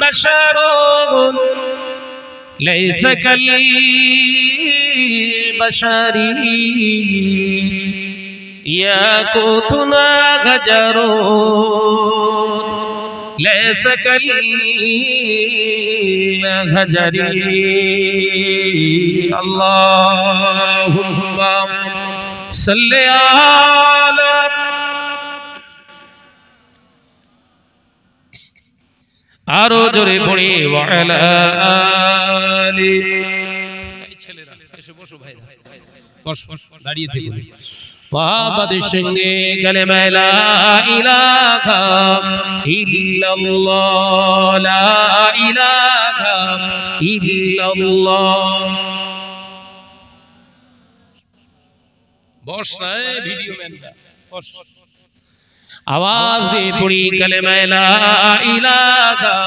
بشر ليس كالبشر ياقوتنا غجر ليس كالغجر اللهم صل على আরো জোরে পড়ি ওয়ালা আলি। এই ছেলেরা এসে বসো ভাইরা, বসো, দাঁড়িয়ে থেকো। মহাব্বতের সঙ্গে কালেমা লা ইলাহা ইল্লাল্লাহ, লা ইলাহা ইল্লাল্লাহ। বস না ভিডিও ম্যানরা, বস। आवाज दे पड़ी कलेमा ला इलाहा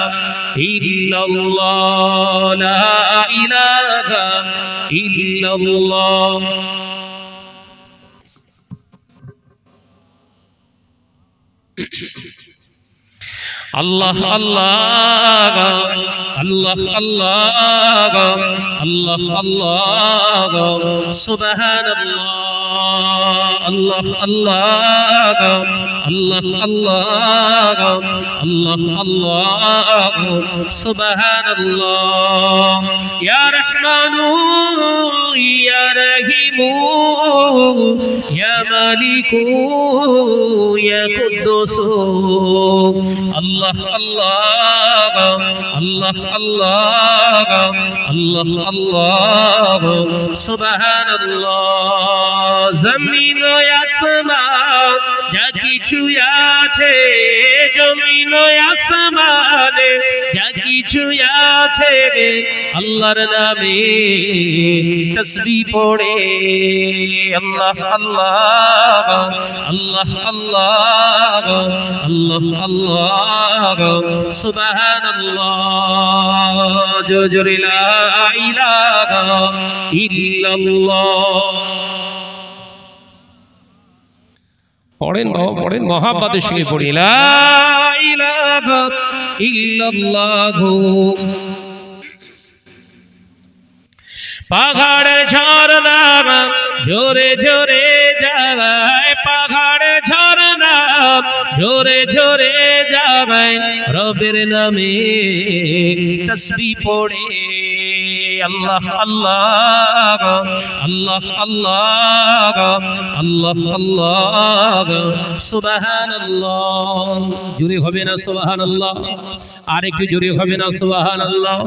इल्लल्लाह, ला इलाहा इल्लल्लाह। अल्लाह अल्लाह अल्लाह अल्लाह अल्लाह अल्लाह सुबहानल्लाह अल्लाह अल्लाह अल्लाह अल्लाह अल्लाह अल्लाह सुबहानल्लाह। या रहमानु या रहीमु या मालिकु या कुद्दुसु अल्लाह अल्लाह अल्लाह अल्लाह अल्लाह अल्लाह सुबहानल्लाह। जमीन आसमान যা কিছু আছে, জমিন আসমানে যা কিছু আছে, আল্লাহর নামে তাসবিহ পড়ে আল্লাহ আল্লাহ আল্লাহ আল্লাহ আল্লাহ আল্লাহ সুবহানাল্লাহ। জোরে জোরে লা ইলাহা ইল্লাল্লাহ পড়েন বাবা, পড়েন মহাব্বতের সঙ্গে পড়ি লা ইলাহা ইল্লাল্লাহ। পাহাড়ে ঝরনা জোরে জোরে যায়, পাহাড়ে ঝরনা জোরে জোরে যায়, রবের নামে তাসবিহ পড়ে আল্লাহ আল্লাহ আল্লাহ আল্লাহ আল্লাহ আল্লাহ সুবহানাল্লাহ। জোরে হবে না সুবহানাল্লাহ? আর একটু জোরে হবে না সুবহানাল্লাহ?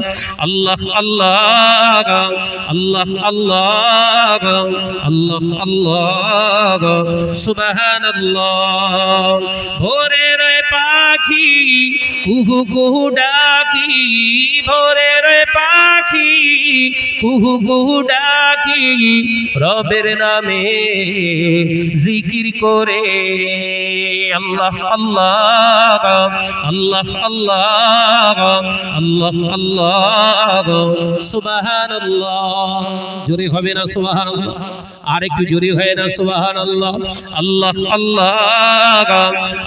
আল্লাহ আল্লাহ আল্লাহ আল্লাহ আল্লাহ আল্লাহ সুবহানাল্লাহ। ভোরের পাখি কুহু কুহু ডাকি, ভোরের পাখি কুহু কুহু ডাকি, রবের নামে জিকির করে আল্লাহ আল্লাহ আল্লাহ আল্লাহ আল্লাহ আল্লাহ সুবহানাল্লাহ। জোরে হবে না সুবহানাল্লাহ? আর একটু জোরে হয় না সুবহানাল্লাহ? আল্লাহ আল্লাহ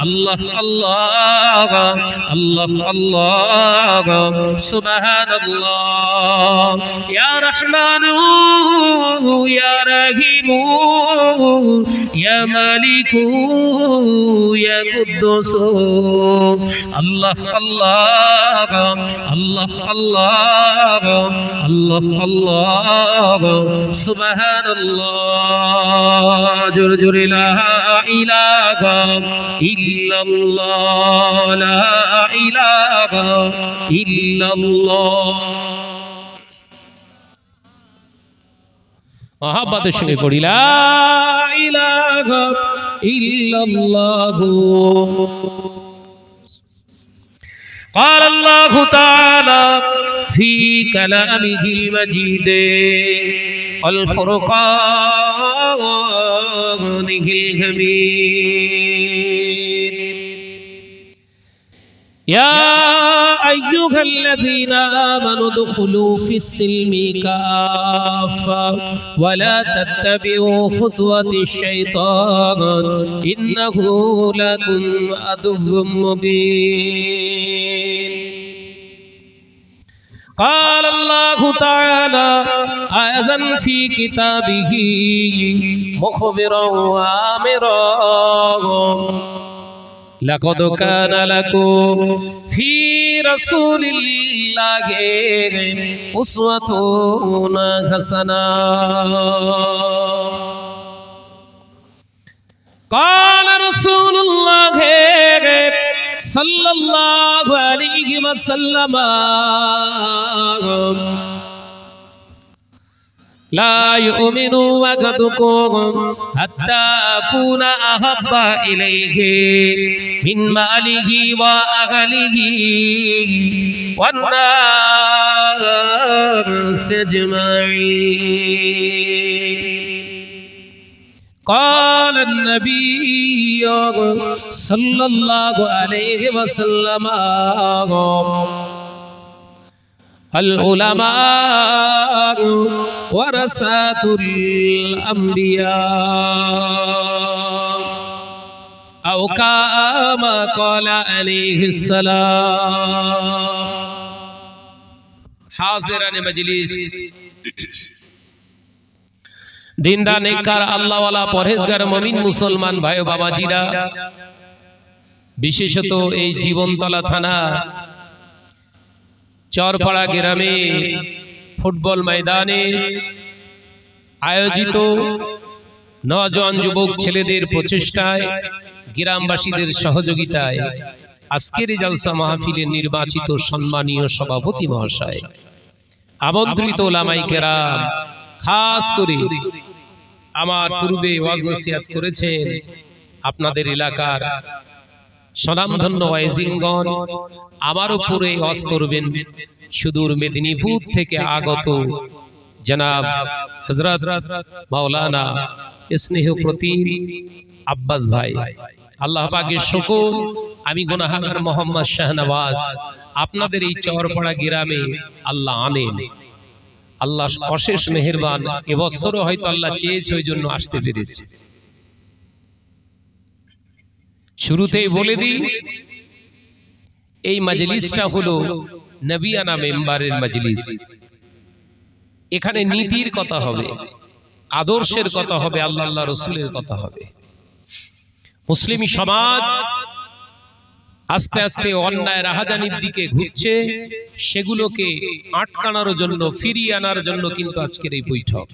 আল্লাহ আল্লাহ আল্লাহ আল্লাহ সুবহানাল্লাহ। ইয়া রহমানু ইয়া রহিমু ইয়া মালিকু ইয়া কুদ্দুসু আল্লাহ আল্লাহ আল্লাহ আল্লাহ আল্লাহ আল্লাহ সুবহানাল্লাহ। জোরে জোরে লা ইলাহা ইল্লাল্লাহ, লা ইলাহা ইল্লাল্লাহ। মহাব্বতের সঙ্গে পড়ি লা ইলাহা ইল্লাল্লাহ। قال الله تعالى في كلامه المجيد والفرقانه الحميد يا أيها الذين آمنوا ادخلوا في السلم كافة ولا تتبعوا خطوات الشيطان إنه لكم عدو مبين قال الله تعالى أيضا في كتابه مخبرا وآمرا لقد كان لكم في رسول الله أسوة حسنة قال رسول الله صلى الله عليه وسلم لا يؤمن أحدكم حتى أكون أحب إليه من ماله وأهله والناس أجمعين قال النبي صلى الله عليه وسلم العلماء ورثة الأنبياء أو كما قال عليه السلام حاضران مجلس দিনদার নেককার আল্লাহওয়ালা পরহেজগার মুমিন মুসলমান ভাই ও বাবাজিরা, বিশেষত এই জীবনতলা থানা চরপাড়া গ্রামে ফুটবল ময়দানে আয়োজিত নওজোয়ান যুবক ছেলেদের প্রচেষ্টায়, গ্রামবাসীদের সহযোগিতায় আজকের জলসা মাহফিলের নির্বাচিত সম্মানীয় সভাপতি মহাশয়, আমন্ত্রিত ওলামায়ে কেরাম, খাস করে আমার পূর্বে ওয়াজ নসিহত করেছেন আপনাদের এলাকার স্বনামধন্য ওয়াইজিনগণ, আমার উপরে ওয়াজ করবেন সুদূর মেদিনীপুর থেকে আগত জনাব হযরত মাওলানা স্নেহপ্রতিম আব্বাস ভাই। আল্লাহ পাকের শুকর, আমি গুনাহগার মোহাম্মদ শাহনওয়াজ আপনাদের এই চরপাড়া গ্রামে আল্লাহ আনেন। আল্লাহ অশেষ মেহেরবান, এবছরও হয়তো আল্লাহ চেয়েছে ওই জন্য আসতে পেরেছে। শুরুতেই বলে দিই, এই মাজলিসটা হলো নবিয়ানা মেম্বারের মাজলিস। এখানে নীতির কথা হবে, আদর্শের কথা হবে, আল্লাহ রসুলের কথা হবে। মুসলিম সমাজ আস্তে আস্তে অন্যায় রাহাজানির দিকে ঘুরছে, সেগুলোকে আটকানোর জন্য, ফিরিয়ে আনার জন্য কিন্তু আজকের এই বৈঠক।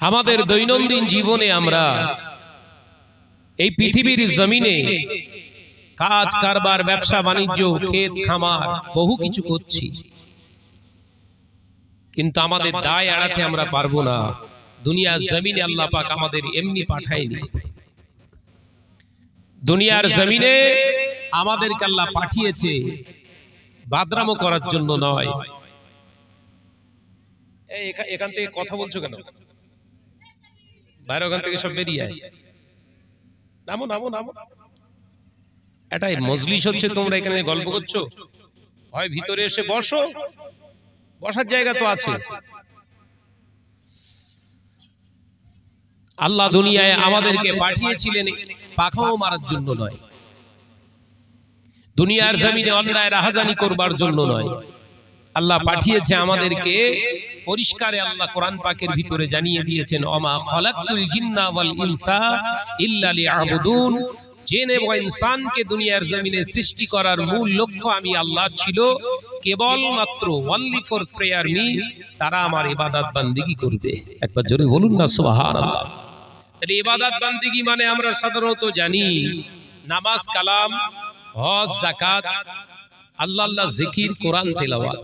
আমাদের দৈনন্দিন জীবনে আমরা এই পৃথিবীর জমিনে কাজ কারবার, ব্যবসা বাণিজ্য, ক্ষেত খামার বহু কিছু করছি, কিন্তু আমাদের দায় এড়াতে আমরা পারবো না। দুনিয়ার জমিনে আল্লাহ পাক আমাদের এমনি পাঠায়নি। দুনিয়ার জমিনে আমাদেরকে আল্লাহ পাঠিয়েছে বাদরামো করার জন্য নয়। এখান থেকে কথা বলছো কেন? বাইরে ওখান থেকে সব বেরিয়ে আয়। নামো নামো নামো। এটাই মজলিস হচ্ছে, তোমরা এখানে গল্প করছো, হয় ভিতরে এসে বসো, বসার জায়গা তো আছে। আল্লাহ দুনিয়ায় আমাদেরকে পাঠিয়েছিলেন পাখাও মারার জন্য নয়, দুনিয়ার জমিনে অন্যায় রাহাজানি করবার জন্য নয়। আল্লাহ পাঠিয়েছে আমাদেরকে পরিষ্কারে। আল্লাহ কোরআন পাকের ভিতরে জানিয়ে দিয়েছেন, ওমা খালাকতুল জিন্না ওয়াল ইনসা ইল্লা লিয়াবুদুন। জিন এবং ইনসানকে দুনিয়ার জমিনে সৃষ্টি করার মূল লক্ষ্য আমি আল্লাহর ছিল কেবলমাত্র অনলি ফর প্রেয়ার মি, তারা আমার ইবাদত বান্দিগি করবে। একবার জোরে বলুন না সুবহানাল্লাহ। তাহলে ইবাদত বান্দিগি মানে আমরা সাধারণত জানি নামাজ, কালাম, হজ, যাকাত, আল্লাহ আল্লাহ জিকির, কোরআন তেলাওয়াত,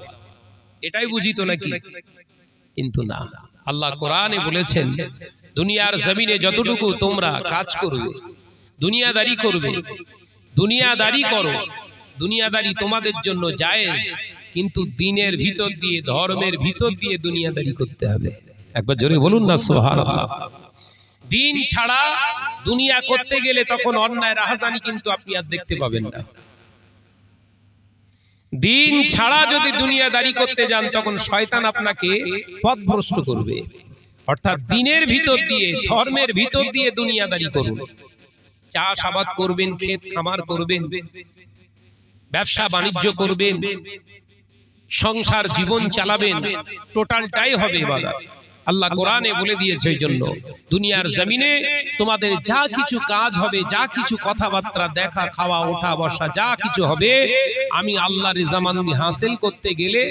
এটাই বুঝি তো নাকি? কিন্তু না, আল্লাহ কোরআনে বলেছেন দুনিয়ার জমিনে যতটুকু তোমরা কাজ করবে, দুনিয়াদারি করবে, দুনিয়াদারি করো, দুনিয়াদারি তোমাদের জন্য জায়েজ, কিন্তু দিনের ভিতর দিয়ে, ধর্মের ভিতর দিয়ে দুনিয়াদারি করতে হবে। একবার জোরে বলুন না সুবহানাল্লাহ। দিন ছাড়া দুনিয়া করতে গেলে তখন অন্যায় রাহাজানি কিন্তু আপনি আর দেখতে পাবেন না। দিন ছাড়া যদি দুনিয়াদারি করতে যান, তখন শয়তান আপনাকে পথভ্রষ্ট করবে। অর্থাৎ দিনের ভিতর দিয়ে, ধর্মের ভিতর দিয়ে দুনিয়াদারি করুন। চাষাবাদ করবেন, ক্ষেত খামার করবেন, ব্যবসা বাণিজ্য করবেন, সংসার জীবন চালাবেন, টোটালটাই হবে ইবাদত। আল্লাহ কোরআনে বলে দিয়েছে এই জন্য দুনিয়ার জমিনে তোমাদের যা কিছু কাজ হবে, যা কিছু কথাবার্তা, দেখা, খাওয়া, ওঠা, বসা, যা কিছু হবে, আমি আল্লাহর রিজামান্দি হাসিল করতে গেলে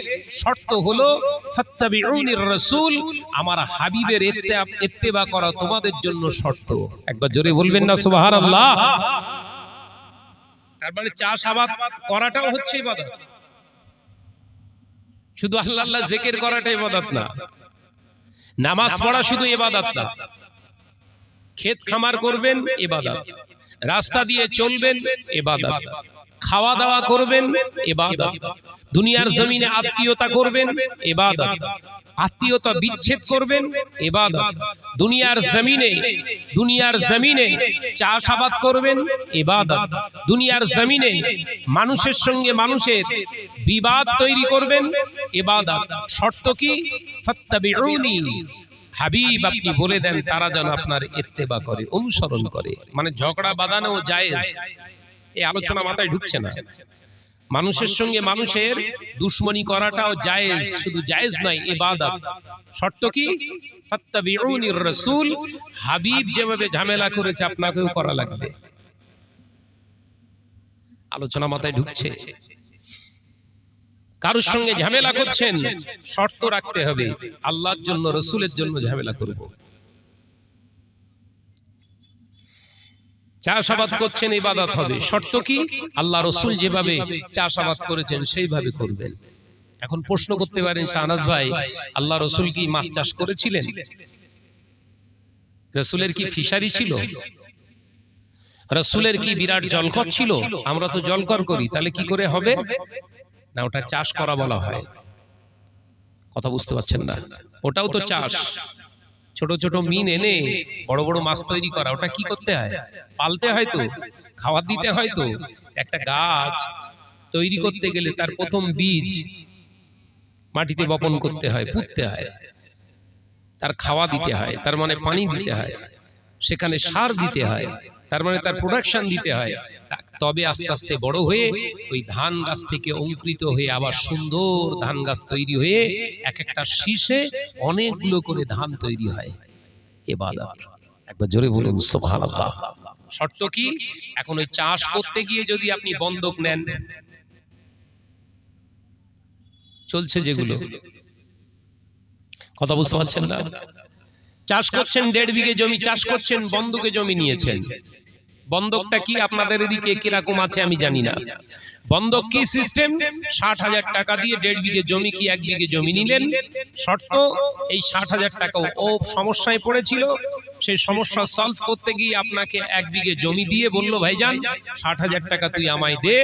শর্ত হলো ফাত্তাবিউনির রাসূল, আমার হাবিবের ইত্তেবা করা তোমাদের জন্য শর্ত। একবার জোরে বলবেন না সুবহানাল্লাহ। তার মানে চাষাবাদ করাটাও হচ্ছে ইবাদত, শুধু আল্লাহ আল্লাহ জিকির করাটা ইবাদত না, নামাজ পড়া শুধু ইবাদত না, ক্ষেত খামার করবেন ইবাদত, রাস্তা দিয়ে চলবেন ইবাদত, খাওয়া দাওয়া করবেন ইবাদত, দুনিয়ার জমিনে আত্মীয়তা করবেন ইবাদত, আত্মীয়তা বিচ্ছেদ করবেন ইবাদত, দুনিয়ার জমিনে চাষাবাদ করবেন ইবাদত, দুনিয়ার জমিনে মানুষের সঙ্গে মানুষের বিবাদ তৈরি করবেন ইবাদত। শর্ত কি? ফাত্তাবিউনি, হাবিব আপনি বলে দেন তারা যেন আপনার ইত্তেবা করে, অনুসরণ করে। মানে ঝগড়া বাঁধানো জায়েজ, এই আলোচনা মাথায় ঢুকছে না। মানুষের সঙ্গে মানুষের দুশমনি করাটাও জায়েজ, শুধু জায়েজ নয়, ইবাদত। শর্ত কি? ফাত্তাবিউনির রাসূল, হাবিব যেভাবে ঝামেলা করেছে আপনাকেও করা লাগবে। আলোচনা মাথায় ঢুকছে? কারোর সঙ্গে ঝামেলা করছেন, শর্ত রাখতে হবে, আল্লাহর জন্য, রাসূলের জন্য ঝামেলা করব। চাষাবাদ করছেন, ইবাদত হবে। শর্ত কি? আল্লাহ রাসূল যেভাবে চাষাবাদ করেছেন সেইভাবে করবেন। এখন প্রশ্ন করতে পারেন, শাহনাজ ভাই, আল্লাহ রাসূল কি মাছ চাষ করেছিলেন? রাসূলের কি ফিশারি ছিল? রাসূলের কি বিরাট জলকর ছিল? আমরা তো জলকর করি, তাহলে কি করে হবে? না, ওটা চাষ করা বলা হয়। কথা বুঝতে পারছেন না? ওটাও তো চাষ। ছোট ছোট মিন এনে বড় বড় মাছ তৈরি করা, ওটা কি করতে হয়? পালতে হয় তো, খাবার দিতে হয় তো। একটা গাছ তৈরি করতে গেলে তার প্রথম বীজ মাটিতে বপন করতে হয়, পুঁততে হয়, তার খাওয়া দিতে হয়, তার মানে পানি দিতে হয়, সেখানে সার দিতে হয়, তার মানে তার প্রোডাকশন দিতে হয়। তবে আস্তে আস্তে বড় হয়ে ওই ধান গাছ থেকে অঙ্কুরিত হয়ে আবার সুন্দর ধান গাছ তৈরি হয়ে এক একটা শীষে অনেকগুলো করে ধান তৈরি হয়। ইবাদত। একবার জোরে বলুন সুবহানাল্লাহ। শর্ত কি? এখন ওই চাষ করতে গিয়ে যদি আপনি বন্ধক নেন, চলছে যেগুলো, কথা বুঝতে পারছেন না? চাষ করছেন, 1.5 বিঘে জমি চাষ করছেন, বন্ধকে জমি নিয়েছেন। বন্ধকটা কি আপনাদের এদিকে কিরকম আছে আমি জানি না। বন্ধক কি সিস্টেম? 60,000 টাকা দিয়ে 1.5 বিঘে জমি কি 1 বিঘে জমি নিলেন। শর্ত, এই 60,000 টাকা ও সমস্যায় পড়েছিল, সেই সমস্যা সলভ করতে গিয়ে আপনাকে 1 বিঘে জমি দিয়ে বলল, ভাইজান 60,000 টাকা তুই আমায় দে,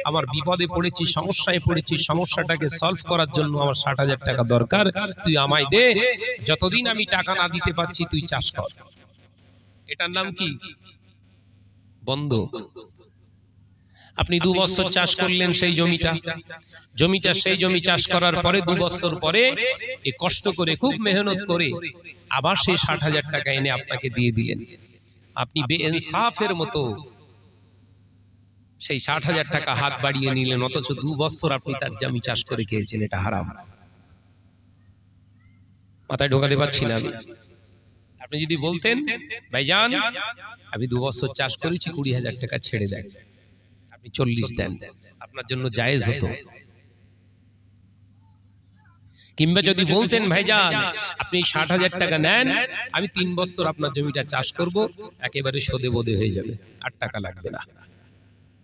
আমার বিপদে পড়েছি, সমস্যায় পড়েছি, সমস্যাটাকে সলভ করার জন্য আমার 60,000 টাকা দরকার, তুই আমায় দে, যতদিন আমি টাকা না দিতে পারছি তুই চাষ কর। এটার নাম কি? বন্ধক। আপনি 2 বছর চাষ করলেন সেই জমিটা সেই জমি চাষ করার পরে 2 বছর পরে এই কষ্ট করে খুব মেহনত করে আবার সেই 60,000 টাকা এনে আপনাকে দিয়ে দিলেন। আপনি বেইনসাফের মতো সেই 60,000 টাকা হাত বাড়িয়ে নিলেন, অথচ 2 বছর আপনি তার জমি চাষ করে খেয়েছেন। এটা হারাম। মাথায় ঢোকাতে পারছি না আমি। আপনি যদি বলতেন, ভাইজান আমি 2 বছর চাষ করেছি, 20,000 টাকা ছেড়ে দেন, আপনি 40 দেন, আপনার জন্য জায়েজ হতো। কিংবা যদি বলতেন, ভাইজান আপনি 60,000 টাকা নেন, আমি 3 বছর আপনার জমিটা চাষ করব, একেবারে সদে বদে হয়ে যাবে, আর টাকা লাগবে না,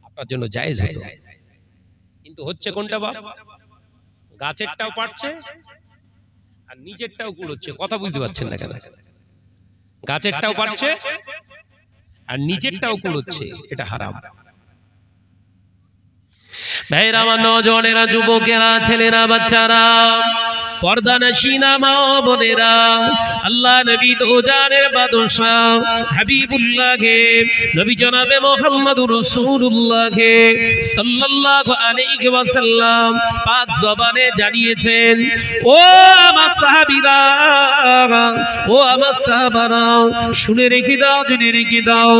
আপনার জন্য জায়েজ হতো। কিন্তু হচ্ছে কোনটা বাপ? গাছেরটাও পারছে আর নিজেরটাও কুড়োচ্ছে। কথা বুঝতে পারছেন না কেন? গাছেরটাও পারছে আর নিজেরটাও কুড়োচ্ছে, এটা হারাম। ভাইরা, আমার নওজওয়ানেরা, যুবকেরা, ছেলেরা, বাচ্চারা, পর্দানশীনা মা বোনেরা, আল্লাহ নবী তো জানের বাদশা হাবিবুল্লাহ কে, নবী জনাবে মুহাম্মদুর রাসূলুল্লাহ কে সাল্লাল্লাহু আলাইহি ওয়াসাল্লাম পাক জবানে জানিয়েছেন, ও আমার সাহাবীরা, ও আমার সাহাবারা, শুনে রেখে দাও, জেনে রেখে দাও,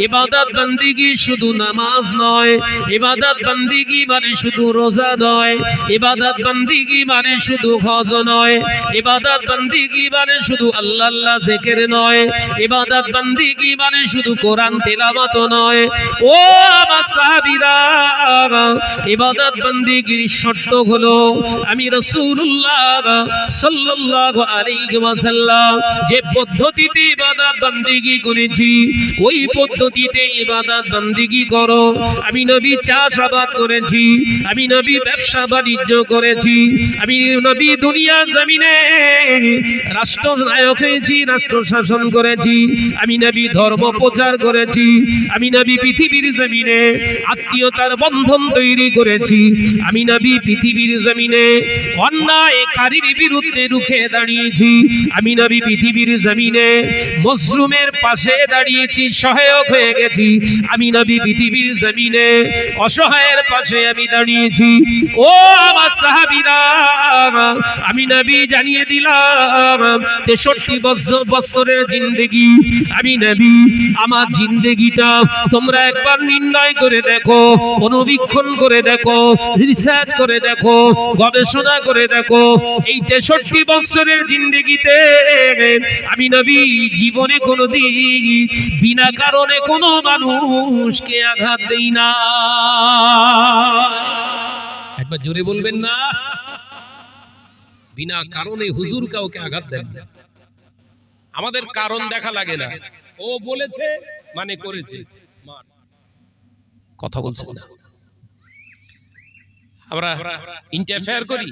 ইবাদত বন্দেগী শুধু নামাজ নয়, ইবাদত বন্দেগী মানে শুধু রোজা নয়, ইবাদত বন্দেগী মানে শুধু হজ নয়, ইবাদত বন্দেগী মানে শুধু আল্লাহ আল্লাহ জিকির নয়, ইবাদত বন্দেগী মানে শুধু কোরআন তেলাওয়াত নয়। ও আমার সাহাবীরা, ইবাদত বন্দেগীর শর্ত হলো আমি রাসূলুল্লাহ সাল্লাল্লাহু আলাইহি ওয়াসাল্লাম যে পদ্ধতিতে ইবাদত বন্দেগী করেছি ওই পদ্ধতিতে ইবাদত বন্দেগী করো। আমি নবী চাষাবাদ করেছি, আমি নবী ব্যবসা বাণিজ্য করেছি, আমি নবী দুনিয়া জমিনে রাষ্ট্র নায়ক হয়েছি, রাষ্ট্র শাসন করেছি, আমি নবী ধর্ম প্রচার করেছি, আমি নবী পৃথিবীর জমিনে আত্মীয়তার বন্ধন তৈরি করেছি, আমি নবী পৃথিবীর জমিনে অন্যায়কারীর বিরুদ্ধে রুখে দাঁড়িয়েছি, আমি নবী পৃথিবীর জমিনে মজলুমের পাশে দাঁড়িয়েছি, সহায়ক হয়ে গেছি, আমি নবী পৃথিবীর জমিনে অসহায়ের পাশে আমি দাঁড়িয়েছি। ও আমার সাহাবীরা, আমি নবী জানিয়ে দিলাম 63 বছরের জিন্দেগি, আমি নবী আমার জিন্দেগিটা তোমরা একবার নির্ণয় করে দেখো, অনুবীক্ষণ করে দেখো, রিসার্চ করে দেখো, গবেষণা করে দেখো, এই 63 বছরের জিন্দেগিতে আমি নবী জীবনে কোনোদিন বিনা কারণে কোনো মানুষকে আঘাত দেই না। একবার জোরে বলবেন না, বিনা কারণে হুজুর কাউকে আঘাত দেন না। আমাদের কারণ দেখা লাগে না, ও বলেছে মানে করেছে, কথা বলছেন না। আমরা ইন্টারফেয়ার করি,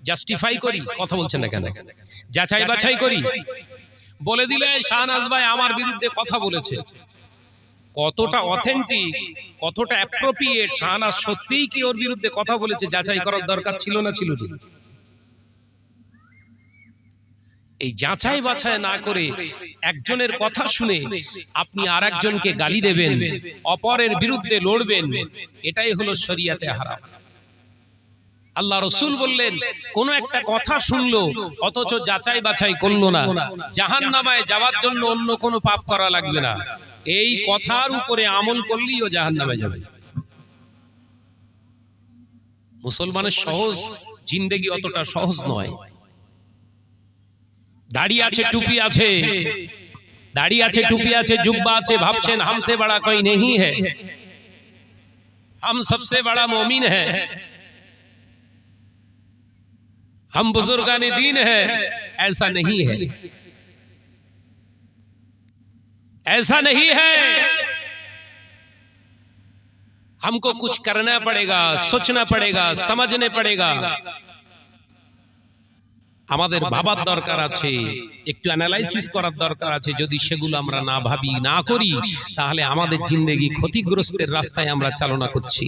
জাস্টিফাই করি, কথা বলছেন না কেন? যাচাই বাছাই করি, বলে দিলে শাহনাজ ভাই আমার বিরুদ্ধে কথা বলেছে, কতটা অথেন্টিক, কতটা অ্যাপ্রোপ্রিয়েট, শাহনাজ সত্যিই কি ওর বিরুদ্ধে কথা বলেছে যাচাই করার দরকার ছিল না ছিল না? এই যাচাই বাছাই না করে একজনের কথা শুনে আপনি আরেকজনকে গালি দেবেন, অপরের বিরুদ্ধে লড়বেন, এটাই হলো শরিয়াতে হারাম। আল্লাহ রাসূল বললেন, কোন একটা কথা শুনলো অথচ যাচাই বাছাই করলো না, জাহান্নামায় যাওয়ার জন্য অন্য কোনো পাপ করা লাগবে না, এই কথার উপরে আমল করলেই ও জাহান্নামে যাবে। মুসলমানের সহজ জিন্দেগি অতটা সহজ নয়। দাড়ি আছে, টুপি আছে, দাড়ি আছে, টুপি আছে, जुब्बा আছে, ভাবছেন हमसे बड़ा कोई नहीं है, हम सबसे बड़ा मोमिन है, हम बुजुर्गान दीन है। ऐसा नहीं है, ऐसा नहीं है। हमको कुछ करना पड़ेगा, सोचना पड़ेगा, समझने पड़ेगा। আমাদের ভাবার দরকার আছে, একটু অ্যানালাইসিস করার দরকার আছে। যদি সেগুলো আমরা না ভাবি, না করি, তাহলে আমাদের জিন্দেগি ক্ষতিগ্রস্তের রাস্তায় আমরা চালনা করছি।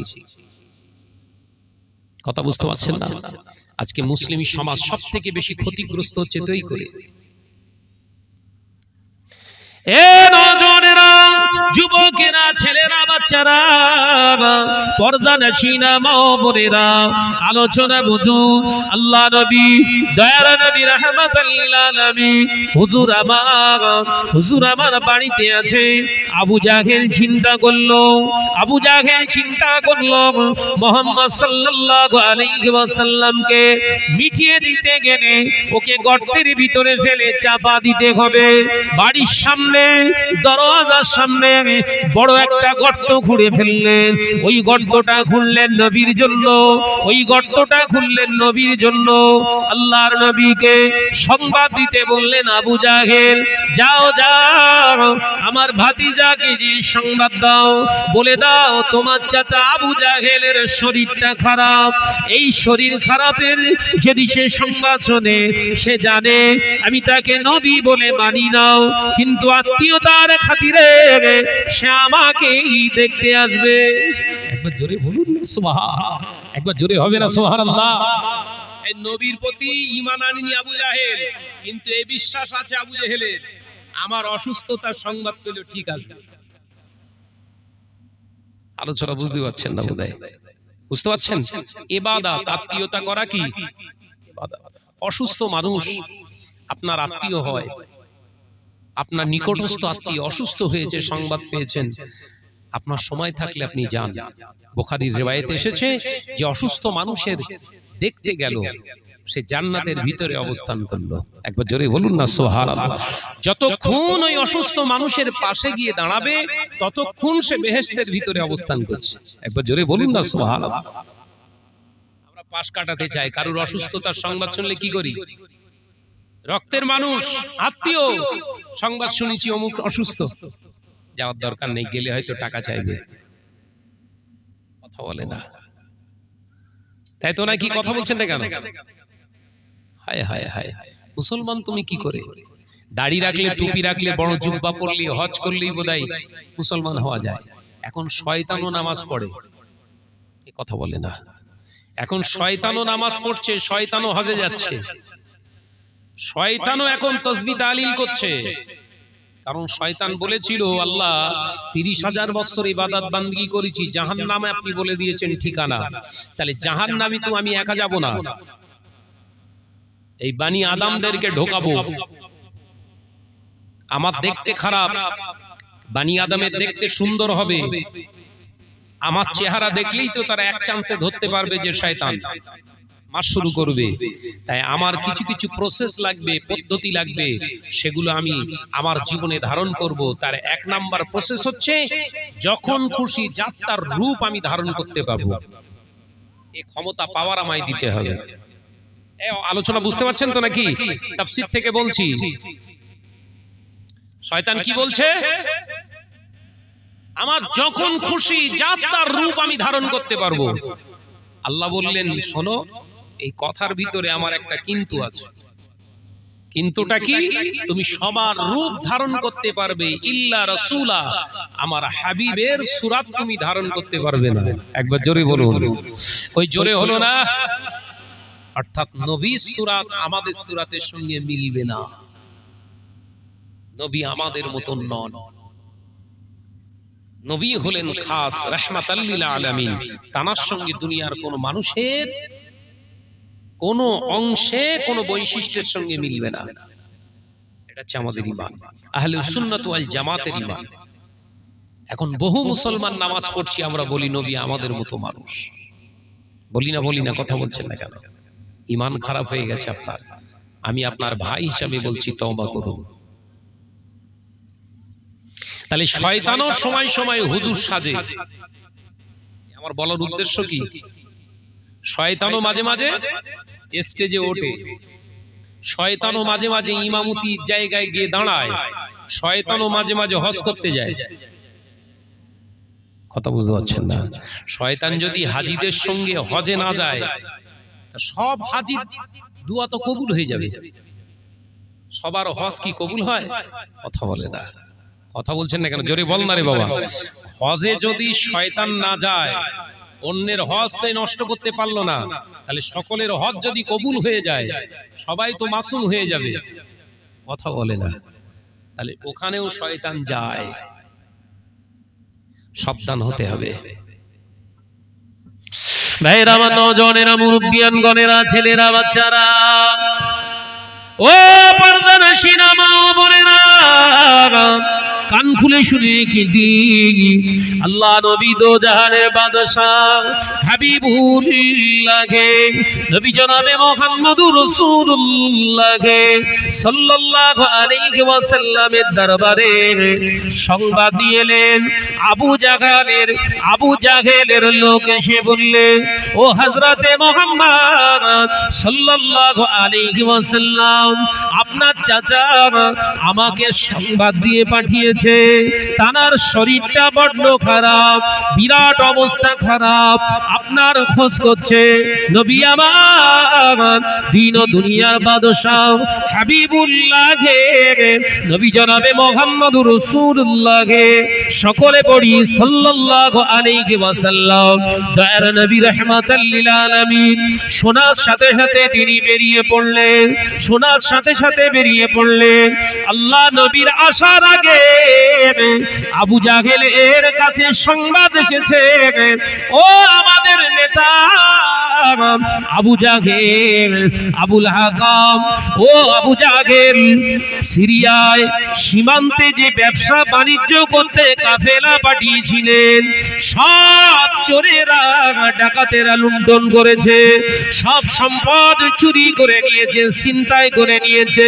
কথা বুঝতে পারছেন না? আজকে মুসলিম সমাজ সবথেকে বেশি ক্ষতিগ্রস্ত হচ্ছে তো এই করে। এ নওজওয়ানেরা, যুবকেরা, ছেলেরা, বাচ্চারা, পর্দানশীনা মা বোনেরা, আলোচনা বুঝু। আল্লাহ নবী, দয়ার নবী, রাহমাতাল লিল আলামিন, হুজুর আমার বাড়িতে আছে। আবু জাহেল চিন্তা করলো, আবু জাহেল চিন্তা করলো মুহাম্মদ সাল্লাল্লাহু আলাইহি ওয়াসাল্লামকে মিটিয়ে দিতে গেলে ওকে গর্তের ভিতরে ফেলে চাপা দিতে হবে। বাড়ির সামনে দরজার সামনে বড় একটা গর্ত খুঁড়ে ফেললেন। ওই গর্তটা খুঁড়লেন নবীর জন্য, ওই গর্তটা খুঁড়লেন নবীর জন্য। আল্লাহর নবীকে সংবাদ দিতে বললেন, আবু জাহেল যাও যাও, আমার ভাতিজাকে যে সংবাদ দাও, বলে দাও তোমার চাচা আবু জাহেলের শরীরটা খারাপ। এই শরীর খারাপের যদি সে সংবাদ শোনে, সে জানে আমি তাকে নবী বলে মানি নাও, কিন্তু আত্মীয়তার খাতিরে সে আমাকেই দেখতে আসবে। একবার জোরে বলুন না সুবহান, একবার জোরে হবে না সুবহানাল্লাহ? নবীর প্রতি ঈমান আনেনি আবু জাহেল, কিন্তু এই বিশ্বাস আছে আবু জেহেলের, আমার অসুস্থতার সংবাদ পেল ঠিক আসবে। আলোচনা বুঝতে পারছেন না বোধহয়? বুঝতে পারছেন? ইবাদত, আত্মীয়তা করা কি ইবাদত। অসুস্থ মানুষ আপনার আত্মীয় হয়, আপনার নিকটস্থ আত্মীয় অসুস্থ হয়েছে, সংবাদ পেয়েছেন, আপনার সময় থাকলে আপনি যান। বুখারীর রিওয়ায়েতে এসেছে যে অসুস্থ মানুষের দেখতে গেল, সে জান্নাতের ভিতরে অবস্থান করলো। একবার জোরে বলুন না সুবহানাল্লাহ। যতক্ষণ ওই অসুস্থ মানুষের পাশে গিয়ে দাঁড়াবে ততক্ষণ সে বেহেশতের ভিতরে অবস্থান করছে। একবার জোরে বলুন না সুবহানাল্লাহ। আমরা পাশ কাটাতে চাই, কারোর অসুস্থতার সংবাদ শুনলে কি করি? রক্তের মানুষ, আত্মীয়, সংবাদ শুনেছি অমুক অসুস্থ, যাওয়ার দরকার নেই, গেলে হয়তো টাকা চাইবে, কথা বলে না, তাই তো নাকি? কথা বলছেন না কেন? হায় হায় হায়, মুসলমান তুমি কি করে? দাড়ি রাখলে, টুপি রাখলে, বড় জুব্বা পরলে, হজ করলেই বোধহয় মুসলমান হওয়া যায়। এখন শয়তানও নামাজ পড়ে, কথা বলে না। এখন শয়তানও নামাজ পড়ছে, শয়তানও হজে যাচ্ছে, শয়তানও এখন তাসবিহ তাহলিল করছে। কারণ শয়তান বলেছিল, আল্লাহ ৩০,০০০ বছর ইবাদত বান্দগি করেছি, জাহান্নামে আপনি বলে দিয়েছেন ঠিকানা, তাহলে জাহান্নামে তো আমি একা যাব না, এই বানি আদমদেরকে ঢোকাবো। আমার দেখতে খারাপ, বানি আদমের দেখতে সুন্দর হবে, আমার চেহারা দেখলেই তো তারা এক চান্সে ধরতে পারবে যে শয়তান, মাস শুরু করবে। তাই আমার কিছু কিছু প্রসেস লাগবে, পদ্ধতি লাগবে, সেগুলো আমি আমার জীবনে ধারণ করব। তার ১ নাম্বার প্রসেস হচ্ছে, যখন খুশি যাত্রার রূপ আমি ধারণ করতে পারবো, এই ক্ষমতা পাওয়ার আমায় দিতে হবে। আলোচনা বুঝতে পারছেন তো নাকি? তাফসীর থেকে বলছি, শয়তান কি বলছে? আমার যখন খুশি যাত্রার রূপ আমি ধারণ করতে পারবো। আল্লাহ বললেন, শোনো, এই কথার ভিতরে আমার একটা কিন্তু আছে। কিন্তুটা কি? তুমি সবার রূপ ধারণ করতে পারবে, ইল্লা রাসূলা, আমার হাবিবের সূরত তুমি ধারণ করতে পারবে না। একবার জোরে বলুন। ওই জোরে হলো না? অর্থাৎ নবীর সূরত আমাদের সূরতের সঙ্গে মিলবে না, নবী আমাদের মতন নন। নবী হলেন খাস রাহমাতাল লিল আলামিন, তার সঙ্গে দুনিয়ার কোন মানুষের কোন অংশে কোন বৈশিষ্ট্যের সঙ্গে মিলবে না। এটা হচ্ছে আমাদের ঈমান, আহলুস সুন্নাত ওয়াল জামাতের ঈমান। এখন বহু মুসলমান নামাজ পড়ছি, আমরা বলি নবী আমাদের মতো মানুষ, বলি না, কথা বলছেন না কেন? ঈমান খারাপ হয়ে গেছে আপনার। আমি আপনার ভাই হিসাবে বলছি, তওবা করুন। তাহলে শয়তানও সময় সময় হুজুর সাজে। আমার বলার উদ্দেশ্য কি? শয়তানও মাঝে মাঝে স্টেজে ওঠে, শয়তানও মাঝে মাঝে ইমামতির জায়গায় গিয়ে দাঁড়ায়, শয়তানও মাঝে মাঝে হজ করতে যায়। কথা বুঝতে পারছেন না? শয়তান যদি হাজীদের সঙ্গে হজে না যায়, তা সব হাজীর দুয়া তো কবুল হয়ে যাবে। সবার হজ কি কবুল হয়? কথা বলে না, কথা বলছেন না কেন? জোরে বল না রে বাবা। হজে যদি শয়তান না যায়, অন্যের হজ তো নষ্ট করতে পারলো না, তাহলে সকলের হজ যদি কবুল হয়ে যায়, সবাই তো মাসুম হয়ে যাবে। কথা বলে না। তাহলে ওখানেও শয়তান যায়, সাবধান হতে হবে। ভাইরা আমার, নওজওয়ানেরা, মুরব্বিয়ান গণেরা, ছেলেরা, বাচ্চারা, ও পর্দানশীনা মা ও বোনেরা, কান খুলে শুনে কি দি, আল্লাহ নবী দো জাহানের বাদশাহ হাবিবুল্লাহ নবী জনাবে মুহাম্মদুর রাসূলুল্লাহ সাল্লাল্লাহু আলাইহি ওয়াসাল্লামের দরবারে সংবাদ দিয়ে এলেন। আবু জাহেলের লোক এসে বললেন, ও হযরতে মুহাম্মদ সাল্লাল্লাহু আলাইহি ওয়াসাল্লাম, আপনার চাচা আমাকে সংবাদ দিয়ে পাঠিয়েছে, দিয়েছে, তানার শরীরটা বড্ড খারাপ, বিরাট অবস্থা খারাপ, আপনার খোঁজ করছে। নবী আমার দিন ও দুনিয়ার বাদশাহ হাবিবুল্লাহ নবী জনাবে মুহাম্মদুর রাসূলুল্লাহ সকলে পড়ি সাল্লাল্লাহু আলাইহি ওয়াসাল্লাম। দয়ার নবী রাহমাতাল লিল আলামিন শোনার সাথে সাথে তিনি বেরিয়ে পড়লেন, শোনার সাথে সাথে বেরিয়ে পড়লেন। আল্লাহ নবীর আসার আগে আবু জাহেলের কাছে সংবাদ এসেছে, ও আমাদের নেতা আবু জাহেল, আবুল হাকাম, ও আবু জাহেল সিরিয়ায় সীমান্তে যে ব্যবসা বাণিজ্য করতে কাফেলা পাঠিয়েছিলেন, সব চোরেরা ডাকাতেরা লুণ্ঠন করেছে, সব সম্পদ চুরি করে নিয়েছে, ছিনতাই করে নিয়েছে।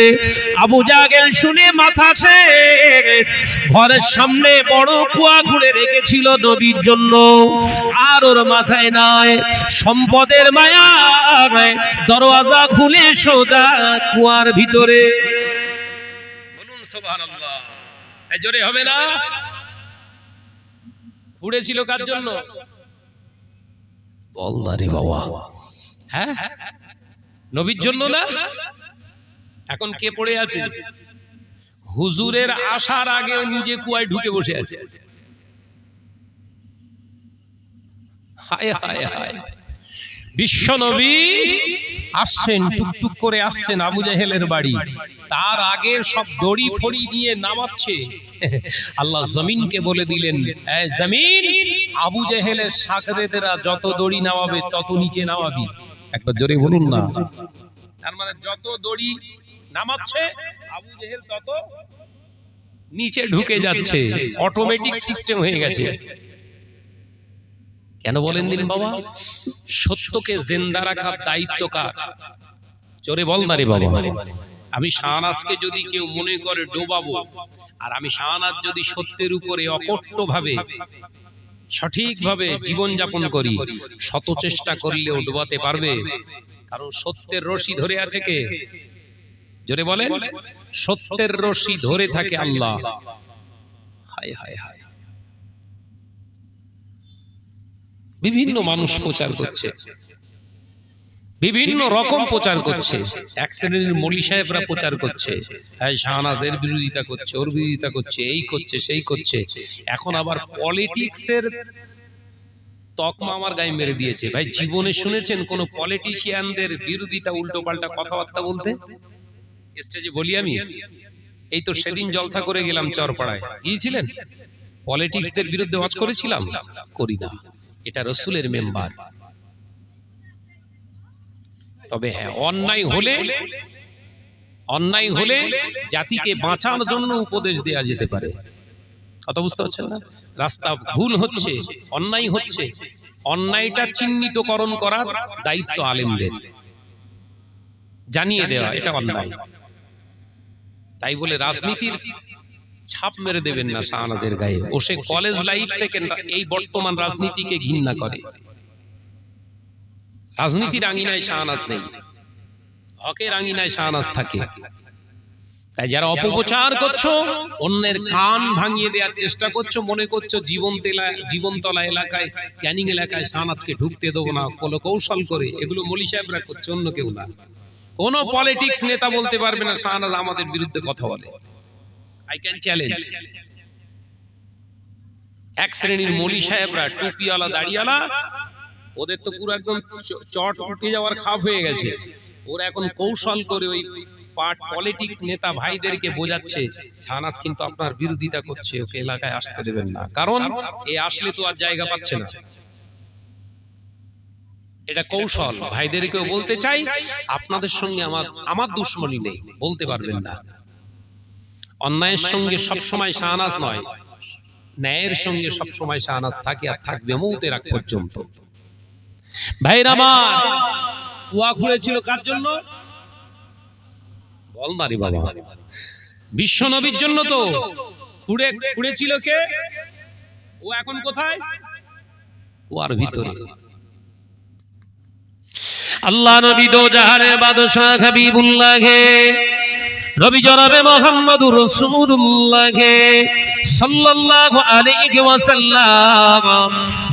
আবু জাহেল শুনে মাথা শেষ, ঘরের সামনে বড় কুয়া খুঁড়ে রেখেছিল নবীর জন্য, আর ওর মাথায় নাই সম্পদের মায়া, দরওয়াজা খুলে সোজা কুয়ার ভিতরে। বলুন সুবহানাল্লাহ, এই জোরে হবে না? খুঁড়েছিল কার জন্য? বল না রে বাবা, হ্যাঁ নবীর জন্য না? এখন কে পড়ে আছে? হুজুরের আসার আগেও নিজে কুয়ায় ঢুকে বসে আছে। হায় হায় হায়, বিশ্ব নবী আসছেন, টুকটুক করে আসছেন আবু জাহেলের বাড়ি, তার আগে সব দড়ি ফড়ি নিয়ে নামাচ্ছে। আল্লাহ জমিনকে বলে দিলেন, এই জমিন, আবু জাহেলের সাগরেদেরা যত দড়ি নামাবে তত নিচে নামাবি। একবার জোরে বলুন না। তার মানে যত দড়ি নামাচ্ছে আবু জাহেল তত নিচে ঢুকে যাচ্ছে, অটোমেটিক সিস্টেম হয়ে গেছে। কেন বলেন দিন বাবা? সত্যকে জিন্দা রাখার দায়িত্ব কার? জোরে বল না রে বাবা। আমি শাহনাজকে যদি কেউ মনে করে ডোবাবো, আর আমি শাহনাজ যদি সত্যের উপরে অকট্টভাবে সঠিকভাবে জীবন যাপন করি, শত চেষ্টা করলেও ডোবাতে পারবে? কারণ সত্যের রশি ধরে আছে কে? জোরে বলেন। সত্যের রশি ধরে থাকে আল্লাহ। হায় হায় হায়, বিভিন্ন মানুষ প্রচার করছে, বিভিন্ন রকম প্রচার করছে। এক শ্রেণীর মৌলী সাহেবরা প্রচার করছে, হ্যাঁ শাহনাজের বিরোধিতা করছে, ওর বিরোধিতা করছে, এই করছে সেই করছে। এখন আবার পলিটিক্সের তকমা আমার গায়ে মেরে দিয়েছে। ভাই জীবনে শুনেছেন কোন পলিটিশিয়ানদের বিরোধিতা উল্টো পাল্টা কথাবার্তা বলতে? স্টেজে বলি আমি, এই তো সেদিন জলসা করে গেলাম চরপাড়ায়, গিয়েছিলেন? পলিটিক্সদের বিরুদ্ধে ওয়াজ করেছিলাম? করি না, এটা রসুলের মেম্বার। তবে হ্যাঁ, অন্যায় হলে জাতিকে বাঁচানোর জন্য উপদেশ দেয়া যেতে পারে। কথা বুঝতে পারছেন না? রাস্তা ভুল হচ্ছে, অন্যায় হচ্ছে, অন্যায়টা চিহ্নিতকরণ করার দায়িত্ব আলেমদের, জানিয়ে দেওয়া এটা অন্যায়। তাই বলে রাজনীতির ছাপ মেরে দেবেন না শাহনাজের গায়ে। ও সে কলেজ লাইফ থেকে এই বর্তমান রাজনীতিকে ঘৃণা করে। রাজনীতির আঙিনায় শাহনাজ নেই, হকের আঙিনায় শাহনাজ থাকে। তাই যারা অপপ্রচার করছো, অন্যের কান ভাঙিয়ে দেওয়ার চেষ্টা করছো, মনে করছো জীবনতলা এলাকায়, ক্যানিং এলাকায় শাহনাজকে ঢুকতে দেবো না, কোনো কৌশল করে, এগুলো মৌলী সাহেবরা করছে, অন্য কেউ না। কোন পলিটিক্স নেতা বলতে পারবে না শাহনাজ আমাদের বিরুদ্ধে কথা বলে। I can challenge. এক শ্রেণীর মৌলী সাহেবরা, টুপিওয়ালা দাড়িওয়ালা, ওদের তো পুরো একদম চট উঠে যাওয়ার খাপ হয়ে গেছে। ওরা এখন কৌশল করে ওই পলিটিক্স নেতা ভাইদেরকে বোঝাচ্ছে শাহনাজ কিন্তু আপনার বিরোধিতা করছে, ওকে এলাকায় আসতে দেবেন না, কারণ এ আসলে তো আর জায়গা পাচ্ছে না। এটা কৌশল। ভাইদেরকেও বলতে চাই, আপনাদের সঙ্গে আমার দুশ্মনী নেই, বলতে পারবেন না। অন্যায়ের সঙ্গে সবসময় শাহনাজ নয়, ন্যায়ের সঙ্গে সবসময় শাহনাজ থাকে আর থাকবে মৌতের আগ পর্যন্ত। ভাইরা আমার, কুয়া খুঁড়েছিল কার জন্য? বল না রে বাবা। বিশ্ব নবীর জন্য তো খুঁড়েছিল কে? ও এখন কোথায়? কুয়ার ভিতরে। আল্লাহ নবী দো জাহানের বাদশাহ হাবিবুল্লাহ নবী জনাবে মুহাম্মদুর রাসূলুল্লাহ সাল্লাল্লাহু আলাইহি ওয়াসাল্লাম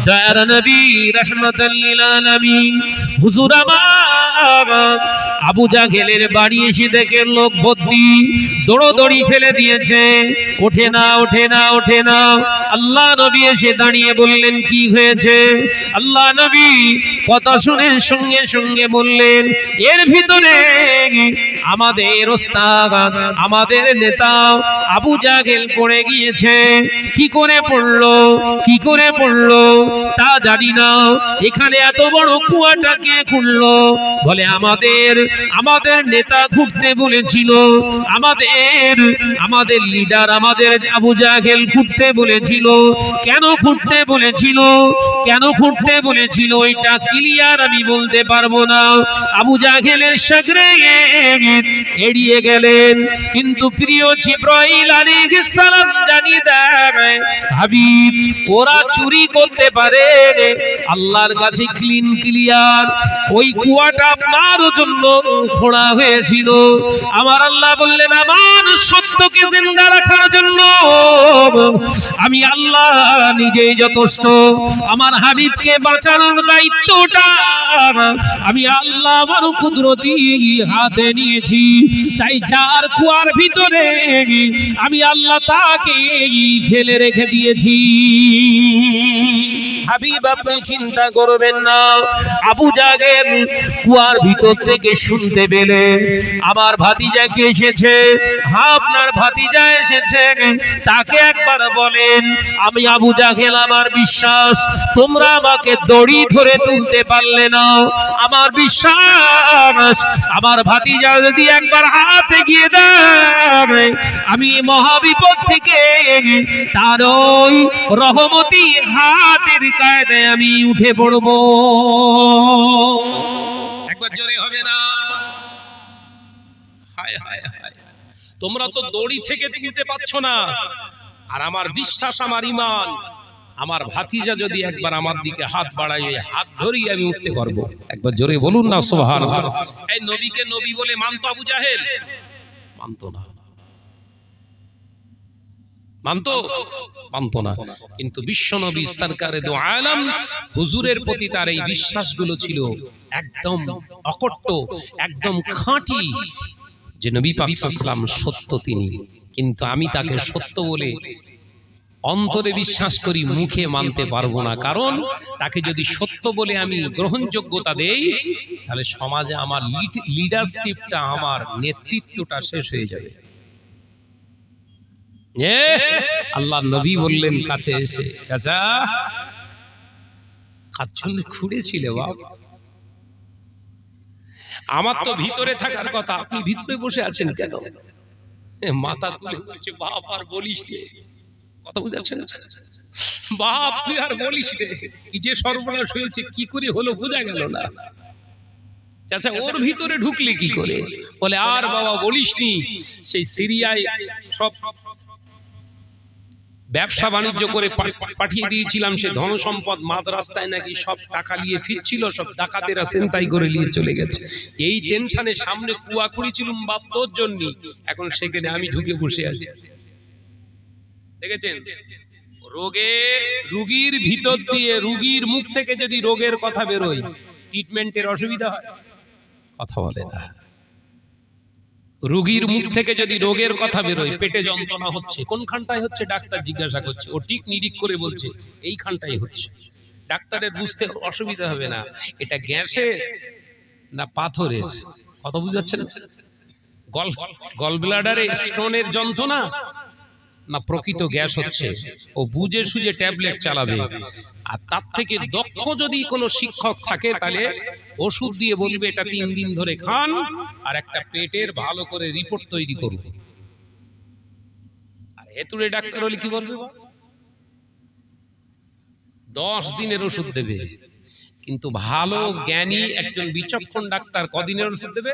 দয়ার নবী রাহমাতাল লিল আলামিন হুজুর আমার আবু জাহেলের বাড়ি এসে দেখে লোক ভর্তি, দৌড়দৌড়ি ফেলে দিয়েছে, ওঠে না ওঠে না ওঠে না। আল্লাহ নবী এসে দাঁড়িয়ে বললেন কি হয়েছে? আল্লাহ নবী কথা শুনে সঙ্গে সঙ্গে বললেন এর ভিতরে আমাদের ওস্তাদ আমাদের নেতা আবু জাহেল পড়ে গিয়েছে। কি করে পড়লো, কি করে পড়লো তা জানি না। এখানে এত বড় কুয়াটা কে খুললো? বলে আমাদের নেতা খুঁড়তে বলেছিল, আমাদের লিডার আমাদের আবু জাহেল খুঁড়তে বলেছিল। কেন খুঁড়তে বলেছিল, কেন খুঁড়তে বলেছিল ওইটা ক্লিয়ার আমি বলতে পারবো না। আবু জাহেলের শাগরেদ এড়িয়ে গেলেন, কিন্তু প্রিয় জিবরাইল আলাইহিস সালাম জানিয়ে দেয় হাবিব ওরা চুরি করতে পারে, আল্লাহর কাছে ক্লিন ক্লিয়ার ওই কুয়াটা আপনার জন্য খোঁড়া হয়েছিল। আমার আল্লাহ বললেন আমার সত্যকে জিন্দা রাখার জন্য আমি আল্লাহ নিজেই যথেষ্ট, আমার হাবিবকে বাঁচানোর দায়িত্বটা আমি আল্লাহ আমার কুদরতি হাতে নিয়েছি। তাই যার কুয়ার ভিতরে আমি আল্লাহ তাকে ফেলে রেখে দিয়েছি। হাবিব আপনি চিন্তা করবেন না, আবু জাহেল কুয়ার ভিতর থেকে শুনতে পেলেন আমার ভাতিজাকে এসেছে, আপনার ভাতিজা এসেছে, তাকে একবার বলেন আমি আবু জাহেল আমার বিশ্বাস তোমরা আমাকে দড়ি ধরে তুলতে পারলে না, আমার বিশ্বাস আমার ভাতিজা যদি একবার হাত এগিয়ে দেয় আমি মহাবিপদ থেকে তার ওই রহমতি হাতের কায়দে আমি উঠে পড়ব। একবার জোরে হবে না? হায় হায় হায়, তোমরা তো দড়ি থেকে তুলতে পারছো না, আর আমার বিশ্বাস আমার ঈমান আমার ভাতিজা যদি একবার আমার দিকে হাত বাড়ায় হাত ধরেই আমি উঠতে পারবো। একবার জোরে বলুন না সুবহানাল্লাহ। এই নবীকে নবী বলে মানতো আবু জাহেল? মানতো না, মানতো না। কিন্তু বিশ্ব নবী সরকারে দো আলম হুজুরের প্রতি তার এই বিশ্বাসগুলো ছিল একদম অকট্ট, একদম খাঁটি, যে নবী পাক সাল্লাল্লাহু আলাইহি ওয়াসাল্লাম সত্য তিনি, কিন্তু আমি তাকে সত্য বলে অন্তরে বিশ্বাস করি, মুখে মানতে পারবো না। কারণ তাকে যদি সত্য বলে আমি গ্রহণযোগ্যতা দেই তাহলে সমাজে আমার লিডারশিপটা আমার নেতৃত্বটা শেষ হয়ে যাবে। আল্লাহ নবী বললেন কাছে এসে চাচা কার জন্য খুঁড়েছিলে বাপ? আমার তো ভিতরে থাকার কথা, আপনি ভিতরে বসে আছেন কেন? মাথা তুলে বলছে বাপ আর বলিস রে, কথা বুঝাচ্ছেন বাপ তুই আর বলিস রে, কি যে সর্বনাশ হয়েছে, কি করে হলো বোঝা গেল না। চাচা ওর ভিতরে ঢুকলে কি করে? বলে আর বাবা বলিসনি, সেই সিরিয়ায় সব ব্যবসা বাণিজ্য করে পাঠিয়ে দিয়েছিলাম, সে ধন সম্পদ মাঝ রাস্তায় নাকি সব টাকা নিয়ে ফিরছিল, সব ডাকাতেরা ছিনতাই করে নিয়ে চলে গেছে। এই টেনশনে সামনে কুয়া খুঁড়েছিলাম বাপ তোর জন্য, এখন সেখানে আমি ঢুকে বসে আছি। দেখেছেন রোগীর ভিতর দিয়ে, রোগীর মুখ থেকে যদি রোগের কথা বেরোয় ট্রিটমেন্টের অসুবিধা হয়, কথা বলে না। রোগীর মুখ থেকে যদি রোগের কথা বেরোয়, পেটে যন্ত্রণা হচ্ছে, কোনখানটায় হচ্ছে ডাক্তার জিজ্ঞাসা করছে, ও ঠিক নিরিখ করে বলছে এইখানটাই হচ্ছে, ডাক্তারের বুঝতে অসুবিধা হবে না এটা গ্যাসের না পাথরের, কথা বুঝাচ্ছেন? গল ব্লাডারে স্টোনের যন্ত্রণা না প্রকৃত গ্যাস হচ্ছে, ও বুঝে সুঝে ট্যাবলেট চালাবে। আর তার থেকে দক্ষ যদি কোনো শিক্ষক থাকে তাহলে ওষুধ দিয়ে বলবে এটা 3 দিন ধরে খান, আর একটা পেটের ভালো করে রিপোর্ট তৈরি করবে। আর হেতুড়ে ডাক্তার হলে কি বলবে? 10 দিনের ওষুধ দেবে। কিন্তু ভালো জ্ঞানী একজন বিচক্ষণ ডাক্তার কদিনের ওষুধ দেবে?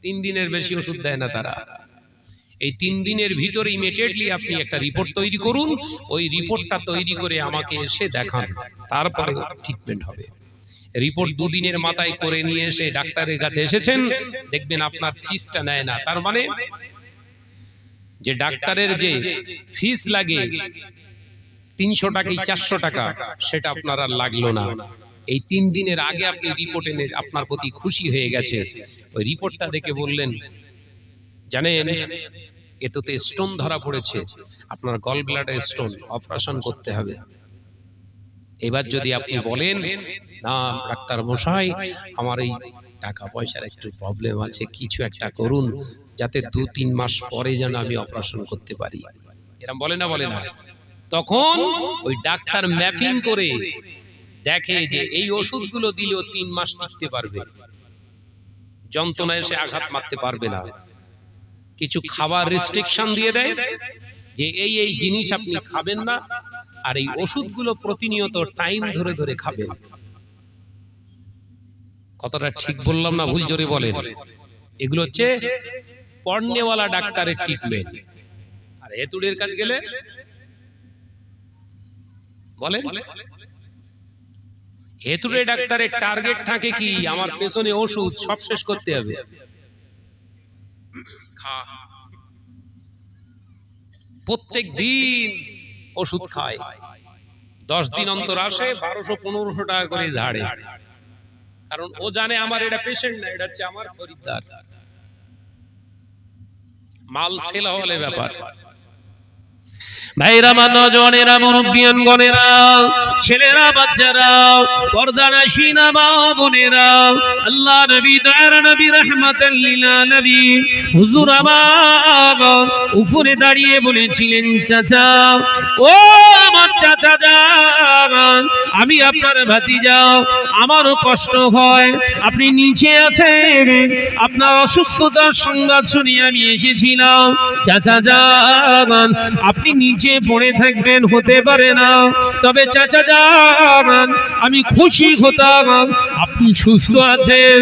3 দিনের বেশি ওষুধ দেয় না তারা। এই 3 দিনের ভিতরে ইমিডিয়েটলি আপনি একটা রিপোর্ট তৈরি করুন, ওই রিপোর্টটা তৈরি করে আমাকে এসে দেখান, তারপরে ট্রিটমেন্ট হবে। রিপোর্ট 2 দিনের মাথায় করে নিয়ে এসে ডাক্তারের কাছে এসেছেন, দেখবেন আপনার ফিসটা নেয় না। তার মানে যে ডাক্তারের যে ফিস লাগে 300 টাকা 400 টাকা, সেটা আপনার আর লাগলো না। এই 3 দিনের আগে আপনি রিপোর্ট এনে আপনার প্রতি খুশি হয়ে গেছে, ওই রিপোর্টটা দেখে বললেন, জানেন এতে স্টোন ধরা পড়েছে, আপনার গল ব্লাডার স্টোন, অপারেশন করতে হবে। এবার যদি আপনি বলেন, না ডাক্তার মশাই আমার এই টাকা পয়সার একটু প্রবলেম আছে, কিছু একটা করুন যাতে 2-3 মাস পরে যেন আমি অপারেশন করতে পারি, এরকম বলে না? বলে না? তখন ওই ডাক্তার ম্যাপিং করে দেখে যে এই ওষুধগুলো দিলেও 3 মাস টিকতে পারবে, যন্ত্রণায় এসে আঘাত মারতে পারবে না। কিছু খাবার রেস্ট্রিকশন দিয়ে দেয় যে এই জিনিস আপনি খাবেন না, আর এই ওষুধগুলো প্রতিনিয়ত টাইম ধরে ধরে খাবেন। কথাটা ঠিক বললাম না ভুল? জোরে বলেন। এগুলো হচ্ছে পড়নেওয়ালা ডাক্তারের ট্রিটমেন্ট। আর হেতুড়ের কাছে গেলে বলেন, হেতুড়ে ডাক্তারের টার্গেট থাকে কি, আমার পেছনে ওষুধ সব শেষ করতে হবে। প্রত্যেক দিন ওষুধ খায়, 10 দিন অন্তর আসে, 1200-1500 টাকা করে ঝাড়ে। কারণ ও জানে আমার এটা পেশেন্ট না, এটা হচ্ছে আমার খরিদ্দার, মাল সেল হলে ব্যাপার। ভাইরা, নওজওয়ানেরা, মুরব্বিয়ান গণেরা, ছেলেরা, বাচ্চারা, পর্দানাশীনা মা বোনেরা, আল্লাহ নবী, দয়ার নবী, রাহমাতাল লিল আলামিন হুজুর আমার উপরে দাঁড়িয়ে বলেছিলেন, চাচা, ও আমার চাচা যান, আমি আপনার ভাতিজা, আমারও কষ্ট হয়, আপনি নিচে আছেন, আপনার অসুস্থতার সংবাদ শুনে আমি এসেছিলাম। চাচা যান, আপনি নিচে পড়ে থাকবেন হতে পারে না, তবে চাচা যান আমি খুশি হতাম আপনি সুস্থ আছেন,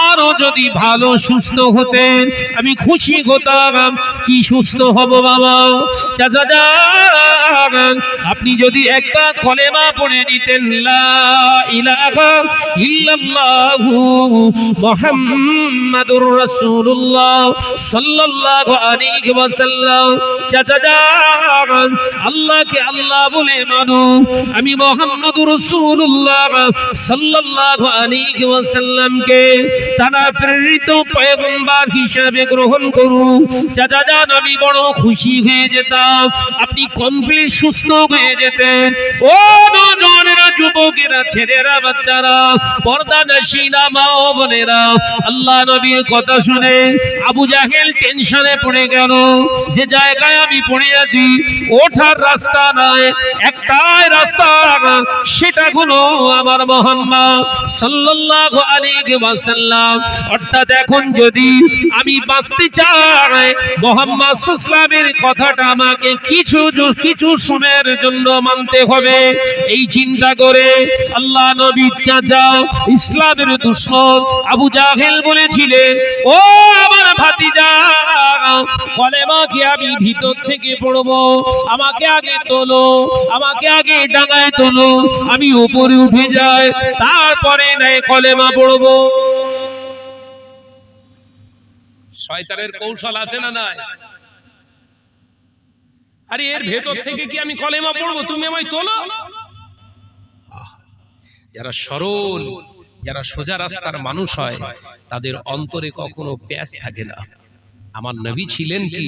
আরো যদি ভালো সুস্থ হতেন আমি খুশি হতাম। কি সুস্থ হব বাবা? চাচা যান আপনি যদি একবার কলেমা পড়ে দিতেন, লা ইলাহা ইল্লাল্লাহু মুহাম্মাদুর রাসূলুল্লাহ সাল্লাল্লাহু আলাইহি ওয়াসাল্লাম, চাচা যান আল্লাহকে আল্লাহ বলে মানো, আমি মুহাম্মদুর রাসূলুল্লাহ সাল্লাল্লাহু আলাইহি ওয়াসাল্লামকে তার প্রেরিত পয়গম্বর হিসেবে গ্রহণ করুন। চাচা যান আমি বড় খুশি হয়ে যেতাম, আপনি কমপ্লিট সুস্থ হয়ে যেতেন। ও নওজওয়ানেরা, যুবকেরা, ছেলেরা, বাচ্চারা, পর্দানশীলা মা ও বোনেরা, আল্লাহ নবীর কথা শুনে আবু জাহেল টেনশনে পড়ে গেল, যে জায়গায় আমি পড়ে আছি ওঠার রাস্তা নাই, একটাই রাস্তা, সেটা হলো আমার মুহাম্মদ সাল্লাল্লাহু আলাইহি ওয়াসাল্লাম। অর্থাৎ এখন যদি আমি বাঁচতে চাই, মুহাম্মদ সাল্লাল্লাহু কথাটা আমাকে কিছু সময়ের জন্য মানতে হবে। এই চিন্তা করে আল্লাহ নবীর চাচা, ইসলামের দুশমন আবু জাহেল বলেছিলেন, ও আমার ভাতিজা, কলেমা কি আমি ভিতর থেকে পড়বো, আমাকে আগে তোলো, আমাকে আগে ডাঙায় তোলো, আমি উপরে উঠে যাই, তারপরে নাই কলেমা পড়বো। শয়তানের কৌশল আছে না নাই? আরে এর ভেতর থেকে কি আমি কলেমা পড়বো, তুমি আমায় তোলো। যারা সরল, যারা সোজা রাস্তার মানুষ হয়, তাদের অন্তরে কখনো প্যাঁচ থাকে না। আমার নবী ছিলেন কি?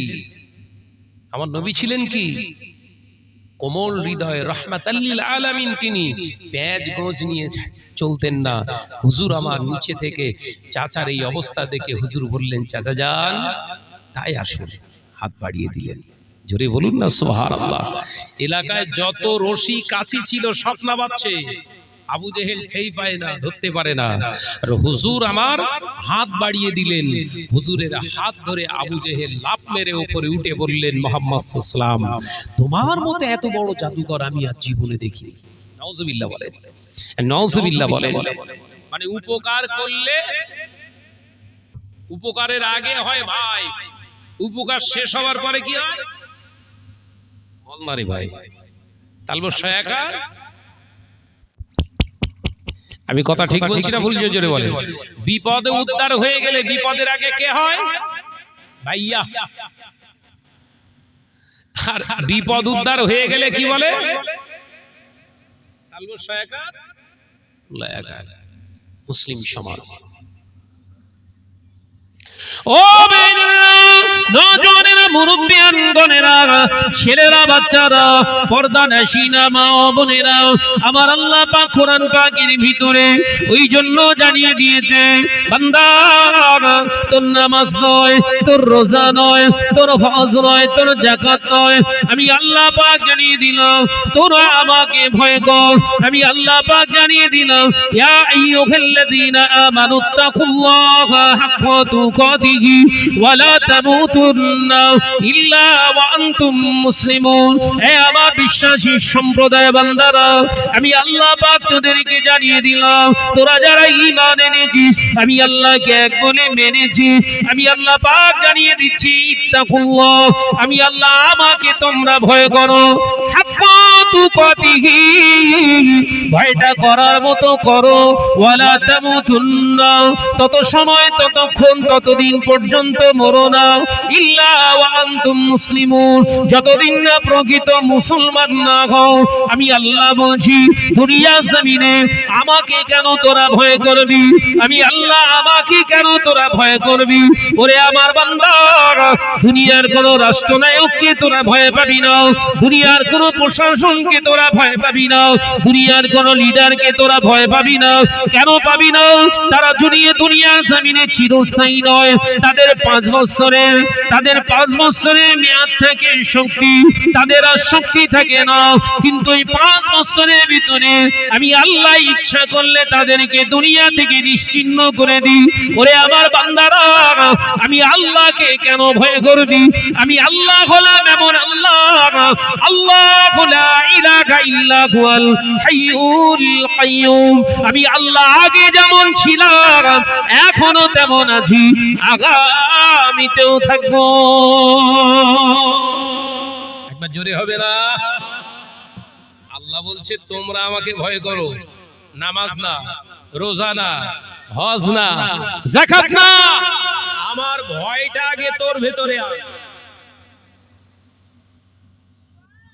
আমার নবী ছিলেন কি? কোমল হৃদয়, রাহমাতাল লিল আলামিন। তিনি প্যাঁচ গোঁজ নিয়ে চলতেন না। হুজুর আমার নিচে থেকে চাচার এই অবস্থা দেখে হুজুর বললেন, চাচা যান তাই আসুন, হাত বাড়িয়ে দিলেন। জোরে বলুন না সুবহানাল্লাহ। এলাকায় যত রশি কাছি ছিল সব নামাচ্ছে, আবু জেহেল ঠেই পায় না, ধরতে পারে না। আর হুজুর আমার হাত বাড়িয়ে দিলেন, হুজুরের হাত ধরে আবু জেহেল লাফ মেরে উপরে উঠে বললেন, মুহাম্মদ সাল্লাল্লাহু আলাইহি ওয়াসাল্লাম তোমার মতো এত বড় জাদুকর আমি আর জীবনে দেখিনি। নাউজুবিল্লাহ বলেন, নাউজুবিল্লাহ বলেন। মানে উপকার করলে উপকারের আগে হয় ভাই, উপকার শেষ হওয়ার পরে কি হয়? বলনারে ভাই তালবো সয়াকার। আমি কথা ঠিক বলছি না ভুল? জোরে বলেন। বিপদে উদ্ধার হয়ে গেলে বিপদের আগে কে হয়? ভাইয়া। আর বিপদ উদ্ধার হয়ে গেলে কি বলে? মুসলিম সমাজ। ও নজনেরা, মুরব্বিয়ানগণেরা, ছেলেরা, বাচ্চারা, পর্দা নাশিনা মা ও বোনেরা, আমার আল্লাহ পাক কোরআন পাকের ভিতরে ওই জন্য জানিয়ে দিয়েছে, বান্দা তোর নামাজ নয়, তোর রোজা নয়, তোর হজ নয়, তোর যাকাত নয়, আমি আল্লাহ পাক জানিয়ে দিলাম তোরা আমাকে ভয় কর। আমি আল্লাহ পাক জানিয়ে দিলাম, ইয়া আইয়ুহাল্লাযীনা আমানুত্তাকুল্লাহা হাক্কা তুকাতিহি ওয়া লা তামুতুন্না ইল্লা ওয়া আনতুম মুসলিমুন। হে আমার বিশ্বাসী সম্প্রদায় বান্দারা, আমি আল্লাহ পাক তোদেরকে জানিয়ে দিলাম, তোরা যারা ঈমান এনেছিস, আমি আল্লাহকে এক বলে মেনেছিস, আমি আল্লাহ পাক জানিয়ে দিচ্ছি, ইত্তাকুল্লাহ, আমি আল্লাহ আমাকে তোমরা ভয় করো, হাক্কা তুকাতিহি, ভয়টা করার মতো করো, ওয়া লা তামুতুন্না, তত সময় ততক্ষণ ততদিন পর্যন্ত মরো না, ইল্লা ওয়া আনতুম মুসলিমুন, যতদিন না প্রকৃত মুসলমান না হও। আমি আল্লাহ বলছি, দুনিয়া জমিনে আমাকে কেন তোরা ভয় করবি? আমি আল্লাহ আমাকে কেন তোরা ভয় করবি? ওরে আমার বান্দা, দুনিয়ার কোন রাষ্ট্রনায়ককে তোরা ভয় পাবি না, দুনিয়ার কোন প্রশাসনকে তোরা ভয় পাবি না, দুনিয়ার কোন লিডারকে তোরা ভয় পাবি না। কেন পাবি না? তারা দুনিয়ার জমিনে চিরস্থায়ী নয়, তাদের 5 বছরের মেয়াদ থাকে শক্তি, তাদের আর শক্তি থাকে না। কিন্তু এই 5 বছরের ভিতরে আমি আল্লাহ ইচ্ছা করলে তাদেরকে দুনিয়া থেকে নিশ্চিহ্ন করে দিই। ওরে আমার বান্দারা, আমি আল্লাহকে কেন ভয় করবি? আমি আল্লাহ হলাম এমন আল্লাহ, আল্লাহু লা ইলাহা ইল্লা হুয়াল হাইয়ুল কাইয়্যুম। আমি আল্লাহ আগে যেমন ছিলাম এখনো তেমন আছি, আগামীতেও থাকবো। একবার জোরে হবে না? আল্লাহ বলছে তোমরা আমাকে ভয় করো, নামাজ না, রোজা না, হজ না, যাকাত না, আমার ভয়টা আগে তোর ভেতরে আন।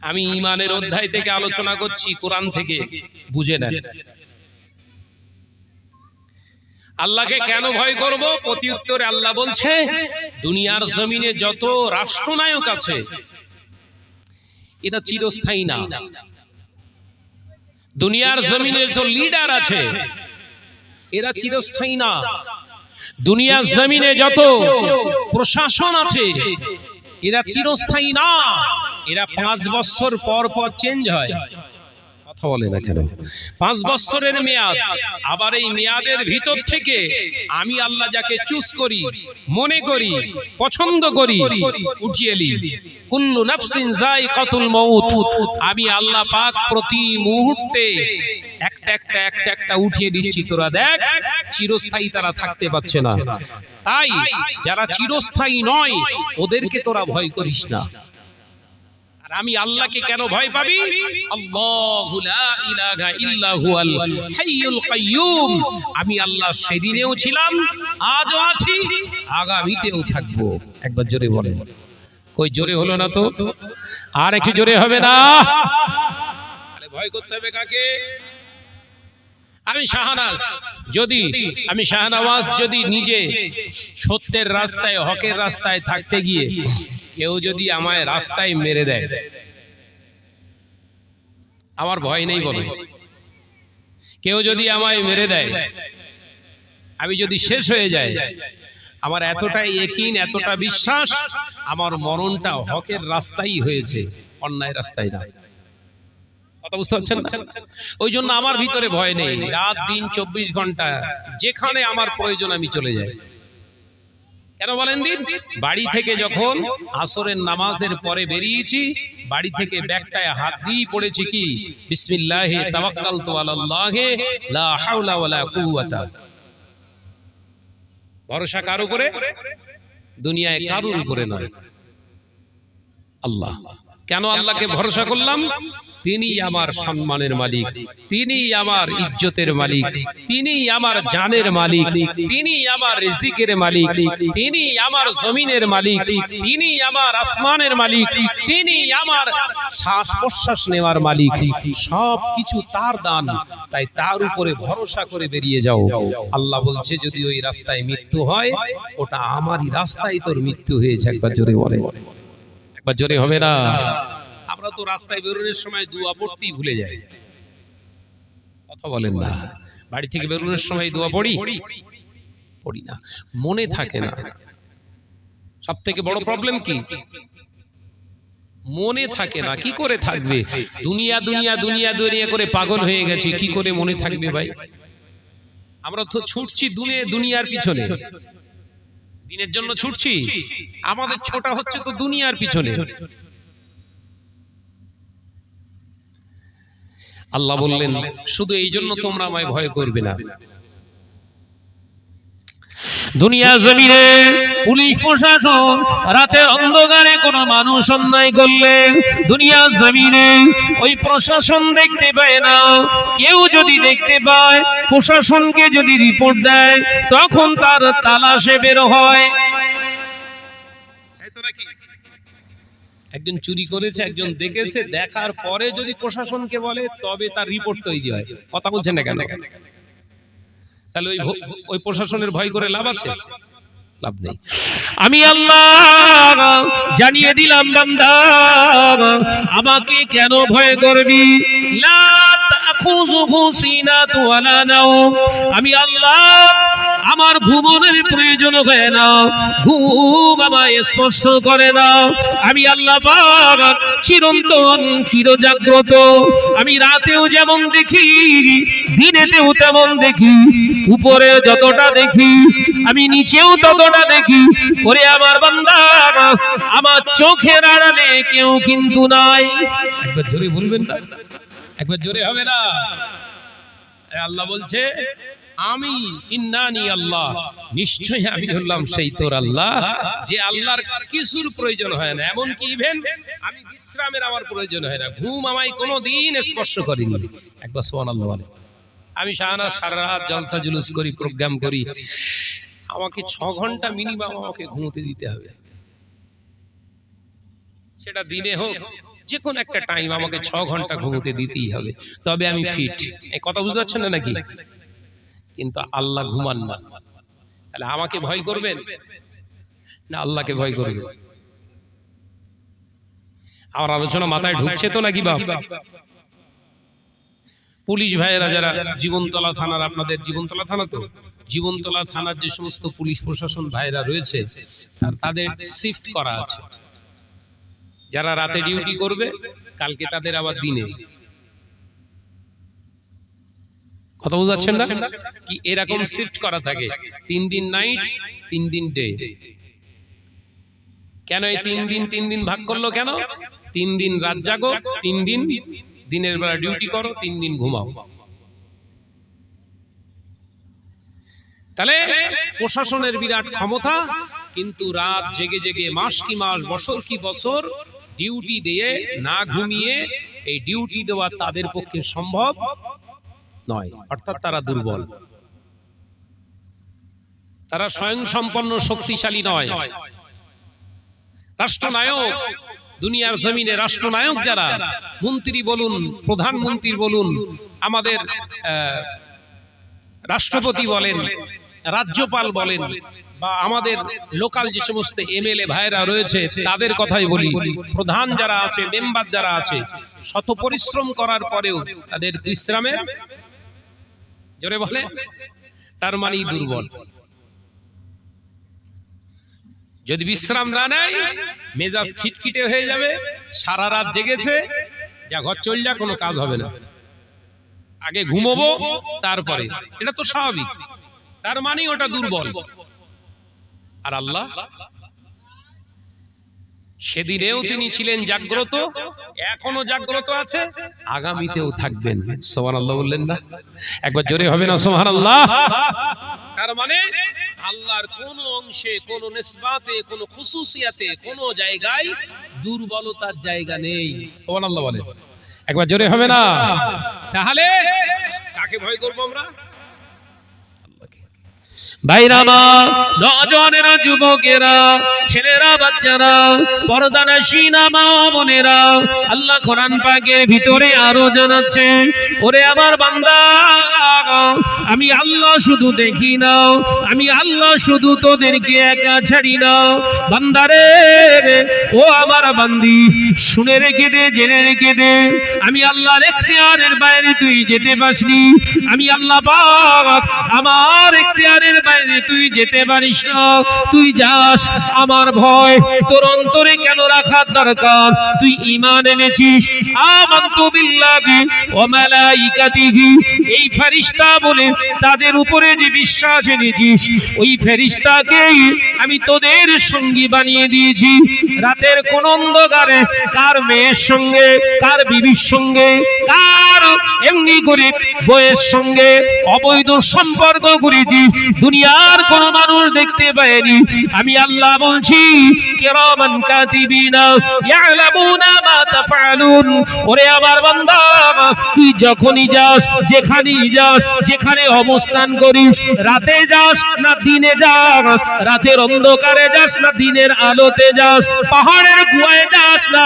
আমি ঈমানের অধ্যায় থেকে আলোচনা করছি, কোরআন থেকে বুঝে নেন। আল্লাহকে কেন ভয় করব? প্রতি উত্তরে আল্লাহ বলছে, দুনিয়ার জমিনে যত রাষ্ট্রনায়ক আছে এরা চিরস্থায়ী না। দুনিয়ার জমিনে যত লিডার আছে এরা চিরস্থায়ী না। দুনিয়ার জমিনে যত প্রশাসন আছে এরা চিরস্থায়ী না। এরা 5 বছর পর পর চেঞ্জ হয়। কথা বলে না কেন? 5 বছরের মেয়াদ, আবার এই মেয়াদের ভিতর থেকে আমি আল্লাহ যাকে চুজ করি, মনে করি, পছন্দ করি, উঠিয়ে নি। কুল্লু নাফসিন যায়িকাতুল মাউত, আমি আল্লাহ পাক প্রতি মুহূর্তে একটা উঠিয়ে দিচ্ছি। তোরা দেখ, চিরস্থায়ী তারা থাকতে পারছে না। তাই যারা চিরস্থায়ী নয় ওদেরকে তোরা ভয় করিস না। আমি আল্লাহকে কেন ভয় পাবি? আল্লাহু লা ইলাহা ইল্লা হুয়াল হাইয়ুল কাইয়্যুম। আমি আল্লাহ সেদিনেও ছিলাম, আজও আছি, আগামীতেও থাকবো। একবার জোরে বলেন। কই জোরে হলো না তো? আর একটু জোরে হবে না? আরে ভয় করতে হবে কাকে? আমি শাহনওয়াজ যদি নিজে সত্যের রাস্তায়, হকের রাস্তায় থাকতে গিয়ে কেউ যদি আমায় রাস্তায় মেরে দেয়, আমার ভয় নেই বলে। কেউ যদি আমায় মেরে দেয়, আমি যদি শেষ হয়ে যাই, আমার এতটাই ইয়াকিন, এতটা বিশ্বাস, আমার মরণটা হকের রাস্তায় হয়েছে, অন্যায় রাস্তায় না। কথা বুঝতে পারছেন না? ওই জন্য আমার ভিতরে ভয় নেই। রাত দিন 24 ঘন্টা যেখানে আমার প্রয়োজন আমি চলে যাই। কেন বলেন দিন? বাড়ি থেকে যখন আসরের নামাজের পরে বেরিয়েছি, বাড়ি থেকে ব্যাগটায় হাত দিয়ে পড়েছি কি, বিসমিল্লাহি তাওয়াক্কালতু আলাল্লাহি লা হাওলা ওয়ালা কুওয়াতা। ভরসা কার উপরে? দুনিয়ায় কারুর উপরে নয়, আল্লাহ। কেন আল্লাহকে ভরসা করলাম? তিনি আমার সম্মানের মালিক, তিনি আমার ইজ্জতের মালিক, তিনি আমার জানের মালিক, তিনি আমার রিজিকের মালিক, তিনি আমার জমিনের মালিক, তিনি আমার আসমানের মালিক, তিনি আমার শ্বাস প্রশ্বাস নেওয়ার মালিক। সব কিছু তার দান, তাই তার উপরে ভরসা করে বেরিয়ে যাও। আল্লাহ বলছে যদি ওই রাস্তায় মৃত্যু হয়, ওটা আমারই রাস্তায় তোর মৃত্যু হয়েছে। একবার জোরে বলে, একবার জোরে হবে না? আমরা তো রাস্তায় বেরোনোর সময় দোয়া পড়তেই ভুলে যাই, কথা বলেন না? বাড়ি থেকে বেরোনোর সময় দোয়া পড়ি না, মনে থাকে না। সব থেকে বড় প্রবলেম কি? মনে থাকে না। কি করে থাকবে? দুনিয়া দুনিয়া দুনিয়া দুনিয়া করে পাগল হয়ে গেছে, কি করে মনে থাকবে ভাই? আমরা তো ছুটছি দুনিয়ার পিছনে, দিনের জন্য ছুটছি, আমাদের ছোটা হচ্ছে তো দুনিয়ার পিছনে। আল্লাহ বললেন শুধু এই জন্য তোমরা আমায় ভয় করবে না। দুনিয়া জমিনে পুলিশ প্রশাসন রাতের অন্ধকারে কোন মানুষ অন্যায় করলে দুনিয়া জমিনে ওই প্রশাসন দেখতে পায় না। কেউ যদি দেখতে পায়, প্রশাসনকে যদি রিপোর্ট দেয়, তখন তার তালাশে বের হয়। একজন চুরি করেছে, একজন দেখেছে, দেখার পরে যদি প্রশাসনকে বলে তবে তার রিপোর্ট তৈরি হয়। কথা বলছেন না কেন? তাহলে ওই প্রশাসনের ভয় করে লাভ আছে? লাভ নেই। আমি আল্লাহ জানিয়ে দিলাম বান্দা, আমাকে কেন ভয় করবি? লা তাখুযুহু সিনাতু ওয়ালা নাওম। আমি আল্লাহ, আমার ঘুমানোর প্রয়োজন হয় না, ঘুম আমায় স্পর্শ করে না। আমি আল্লাহ পাক চিরন্তন চিরজাগ্রত। আমি রাতেও যেমন দেখি, দিনেতেও তেমন দেখি। উপরে যতটা দেখি, আমি নিচেও ততটা দেখি। ওরে আমার বান্দা, আমার চোখের আড়ালে কেউ কিন্তু নাই। একবার জোরে বলবেন না? একবার জোরে হবে না? আল্লাহ বলছে আমি ইন্নানি আল্লাহ, নিশ্চয়ই আমি হলাম সেই তোর আল্লাহ, যে আল্লাহর কিছুর প্রয়োজন হয় না। এমন কি ইভেন আমি বিশ্রামের আমার প্রয়োজন হয় না। ঘুম আমায় কোনোদিন স্পর্শ করেনি। একবার সুবহানাল্লাহ বলে। আমি শাহনাজ সারা রাত জলসা জুলুস করি, প্রোগ্রাম করি, আমাকে 6 ঘন্টা মিনিমাম আমাকে ঘুমোতে দিতে হবে। সেটা দিনে হোক, যে কোনো একটা টাইম আমাকে 6 ঘন্টা ঘুমোতে দিতেই হবে, তবে আমি ফিট। এই কথা বুঝতে পারছেন না নাকি? কিন্তু আল্লাহ ঘুমান না। তাহলে আমাকে ভয় করবেন না আল্লাহকে ভয় করবেন? আমার আলোচনা মাথায় ঢুকছে তো নাকি বাপ? পুলিশ ভাইয়েরা যারা জীবনতলা থানার, আপনাদের জীবনতলা থানা তো, জীবনতলা থানার যে সমস্ত পুলিশ প্রশাসন ভাইয়েরা রয়েছে, তাদের শিফট করা আছে। যারা রাতে ডিউটি করবে, কালকে তাদের আবার দিনে। কথা বুঝাচ্ছেন না কি? এরকম শিফট করা থাকে, 3 দিন নাইট, 3 দিন ডে। কেন এই 3 দিন ভাগ করলো কেন? 3 দিন রাত জাগো, 3 দিন দিনের বেলা ডিউটি করো, 3 দিন ঘুমাও। তাহলে প্রশাসনের বিরাট ক্ষমতা, কিন্তু রাত জেগে জেগে মাস কি মাস, বছর কি বছর ডিউটি দিয়ে না ঘুমিয়ে এই ডিউটি দেওয়া তাদের পক্ষে সম্ভব নয়। অর্থাৎ তারা দুর্বল, তারা স্বয়ংসম্পন্ন শক্তিশালী নয়। রাষ্ট্রনায়ক, দুনিয়ার জমিনে রাষ্ট্রনায়ক যারা, মন্ত্রী বলুন, প্রধানমন্ত্রী বলুন, আমাদের রাষ্ট্রপতি বলেন, রাজ্যপাল বলেন, বা আমাদের লোকাল যে সমস্ত এমএলএ ভাইরা রয়েছে তাদের কথাই বলি, প্রধান যারা আছে, মেম্বার যারা আছে, শত পরিশ্রম করার পরেও তাদের বিশ্রামের, জোরে বলে, তার মানেই দুর্বল। যদি বিশ্রাম না নেয়, মেজাজ খিটখিটে হয়ে যাবে, সারা রাত জেগেছে, যা ঘর চল যা, কোনো কাজ হবে না, আগে ঘুমোবো তারপরে। এটা তো স্বাভাবিক, তার মানে ওটা দুর্বল। আর আল্লাহ সেদিনেও তিনি ছিলেন জাগ্রত, এখনো জাগ্রত আছে, আগামীতেও থাকবেন। সুবহানাল্লাহ বললেন না? একবার জোরে হবে না সুবহানাল্লাহ? তার মানে আল্লাহর কোন অংশে, কোন নিসবাতে, কোন খুসুসিয়াতে, কোন জায়গায় দুর্বলতার জায়গা নেই। সুবহানাল্লাহ বলেন। একবার জোরে হবে না? তাহলে কাকে ভয় করবো আমরা? ভাইরা মা, নওজওয়ানেরা, যুবকেরা, ছেলেরা, বাচ্চারা, পর্দানশীনা মা বোনেরা, আল্লাহ কোরআন পাকের ভিতরে আরো জানাচ্ছে, ওরে আমার বান্দা, আমি আল্লাহ শুধু দেখি না, আমি আল্লাহ শুধু তোদেরকে একা ছাড়ি না। বান্দারে, ও আমার বান্দি, শুনে রেখে দে, জেনে রেখে দে, আমি আল্লাহর ইখতিয়ারের বাইরে তুই যেতে পারিসনি। আমি আল্লাহ পাক আমার ইখতিয়ারের বাইরে তুই যেতে পারিস না। তুই যাস, আমার ভয় তোর অন্তরে কেন রাখার দরকার? তুই ঈমান এনেছিস, আমানতু বিল্লাহি ওয়া মালাইকাতিহি, এই ফেরেশতা বলে তাদের উপরে যে বিশ্বাস এনেছিস, ওই ফেরেশতাকেই আমি তোদের সঙ্গী বানিয়ে দিয়েছি। রাতের কোন অন্ধকারে কার মেয়ের সঙ্গে, কার বিবির সঙ্গে, কার এমনি করে বইয়ের সঙ্গে অবৈধ সম্পর্ক করেছিস, দুনিয়ার কোন মানুষ দেখতে পায়নি। আমি আল্লাহ বলছি, কিরামান কাতিবিনা ইয়ালামুনা মা তাফআলুন। ওরে আমার বান্দা, তুই যখনই যাস, যেখানেই যাস, যেখানে অবস্থান করিস, রাতে যাস না দিনে যাস, রাতের অন্ধকারে যাস না দিনের আলোতে যাস, পাহাড়ের গুহায় যাস না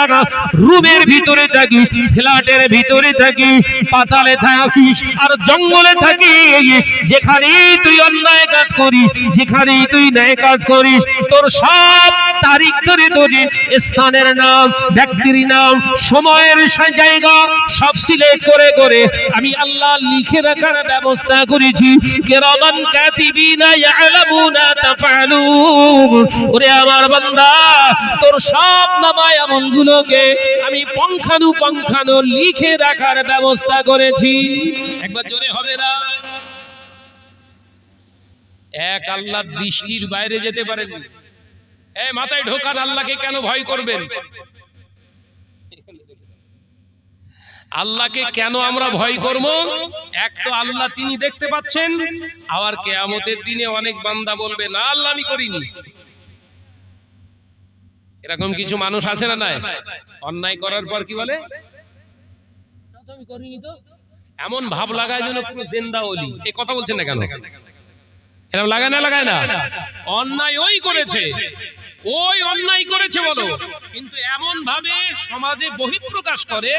রুমের ভিতরে থাকিস, ফ্ল্যাটের ভিতরে থাকিস, পাতালে থাকিস আর জঙ্গলে থাকিস, যেখানেই তুই অন্যায় কাজ করিস, যেখানেই তুই ন্যায় কাজ করিস, তোর সব তারিখ ধরে ধরে স্থানের নাম, ব্যক্তির নাম, সময়ের জায়গা সব সিলেক্ট করে করে আমি আল্লাহ লিখে রাখার ব্যবস্থা করেছি। কিরামান কাতিবিনা ইয়ালামুনা তাফআলুন। ওরে আমার বান্দা, তোর সব নামায় আমলগুলোকে আমি পঙ্খানু লিখে রাখার ব্যবস্থা করেছি। একবার জোরে হবে না? এক আল্লাহর দৃষ্টির বাইরে যেতে পারেন। মাথায় ঢোকান, আল্লাহকে কেন ভয় করবেন? আল্লাহকে কেন আমরা ভয় করব? এক তো আল্লাহ তিনি দেখতে পাচ্ছেন, আবার কিয়ামতের দিনে অনেক বান্দা বলবে, না আল্লাহ আমি করিনি। এরকম কিছু মানুষ আছে না নাই? অন্যায় করার পর কি বলে, আমি করিনি তো, এমন ভাব লাগায় যেন পুরো জিন্দা ওলি। এই কথা বলছেন না কেন? এরকম লাগায় না, লাগায় না? অন্যায় ওই করেছে, ওই অন্যায় করেছে বলো, কিন্তু এমন ভাবে সমাজে বহিঃপ্রকাশ করে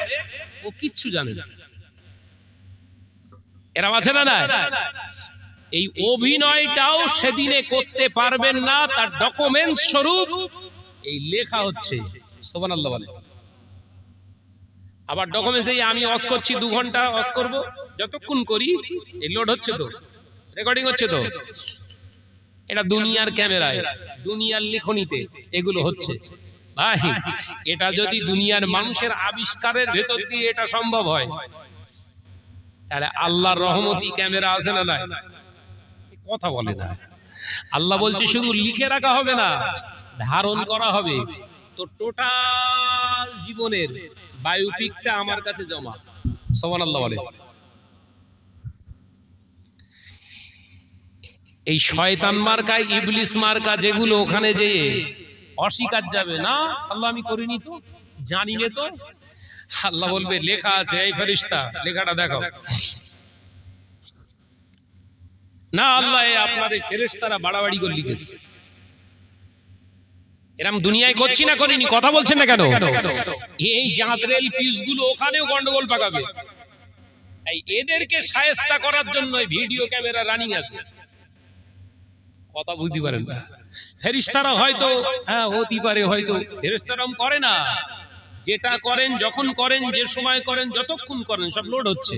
ও কিচ্ছু জানে না। এরা আছে না না? এই অভিনয়টাও সেদিনে করতে পারবেন না, তার ডকুমেন্টস স্বরূপ এই লেখা হচ্ছে। সুবহানাল্লাহ বলে। আবার ডকুমেন্টস এই আমি অস করছি 2 ঘন্টা অস করব, যতক্ষণ করি এই লোড হচ্ছে তো, রেকর্ডিং হচ্ছে তো, এটা দুনিয়ার ক্যামেরায়, দুনিয়ার লিখনিতে এগুলো হচ্ছে। ভাই, এটা যদি দুনিয়ার মানুষের আবিষ্কারের ভেতর দিয়ে এটা সম্ভব হয়, তাহলে আল্লাহর রহমতি ক্যামেরা আছে না নাই? কথা বলে না। আল্লাহ বলছে শুধু লিখে রাখা হবে না, ধারণ করা হবে। তো টোটাল জীবনের বায়োপিকটা আমার কাছে জমা। সুবহানাল্লাহ বলে। এই শয়তান মার্কা, ইবলিস মার্কা যেগুলো, ওখানে যেয়ে অস্বীকার যাবে না, আল্লাহ আমি করিনি তো, জানি না তো। আল্লাহ বলবে লেখা আছে, এই ফেরেশতা লেখাটা দেখো। না আল্লাহ, আপনার এই ফেরেশতারা বাড়াবাড়ি করে লিখেছে। এরকম দুনিয়ায় করছি না করিনি, কথা বলছেন না কেন? এই জাদরেল পিসগুলো ওখানেও গন্ডগোল পাকাবে। এই এদেরকে শায়েস্তা করার জন্য ভিডিও ক্যামেরা রানিং আছে। কথা বুঝতে পারেন না? ফেরেশতারা হয়তো হ্যাঁ হতে পারে, হয়তো ফেরেশতারা করে না, যেটা করেন, যখন করেন, যে সময় করেন, যতক্ষণ করেন, সব লোড হচ্ছে,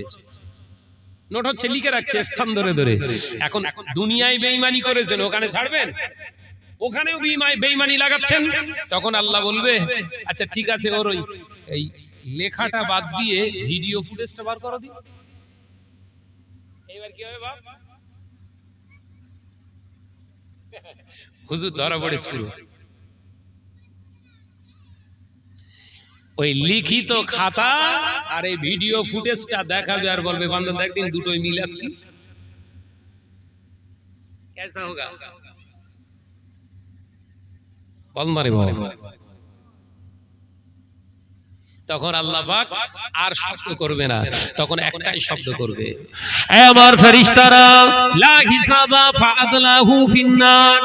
নোট হচ্ছে, লিখে রাখছে স্থান ধরে ধরে। এখন দুনিয়ায় বেঈমানি করেছেন, ওখানে ছাড়বেন? ওখানেও বেঈমানি লাগাচ্ছেন। তখন আল্লাহ বলবে আচ্ছা ঠিক আছে, ওর ওই এই লেখাটা বাদ দিয়ে ভিডিও ফুটেজটা বার করো দিন। এবার কি হবে বাপ? হুজুর ধরা পড়ে পুরো। ওই লিখিত খাতা আর এই ভিডিও ফুটেজটা দেখাবে আর বলবে বান্দা একদিন দুটোই মিল আছে কি, कैसा होगा? বল না রে বাবা। তখন আল্লাহ পাক আর শব্দ করবে না, তখন একটাই শব্দ করবে, এ আমার ফেরেশতারা লা হিসাবা ফাআদলাহু ফিন্নার,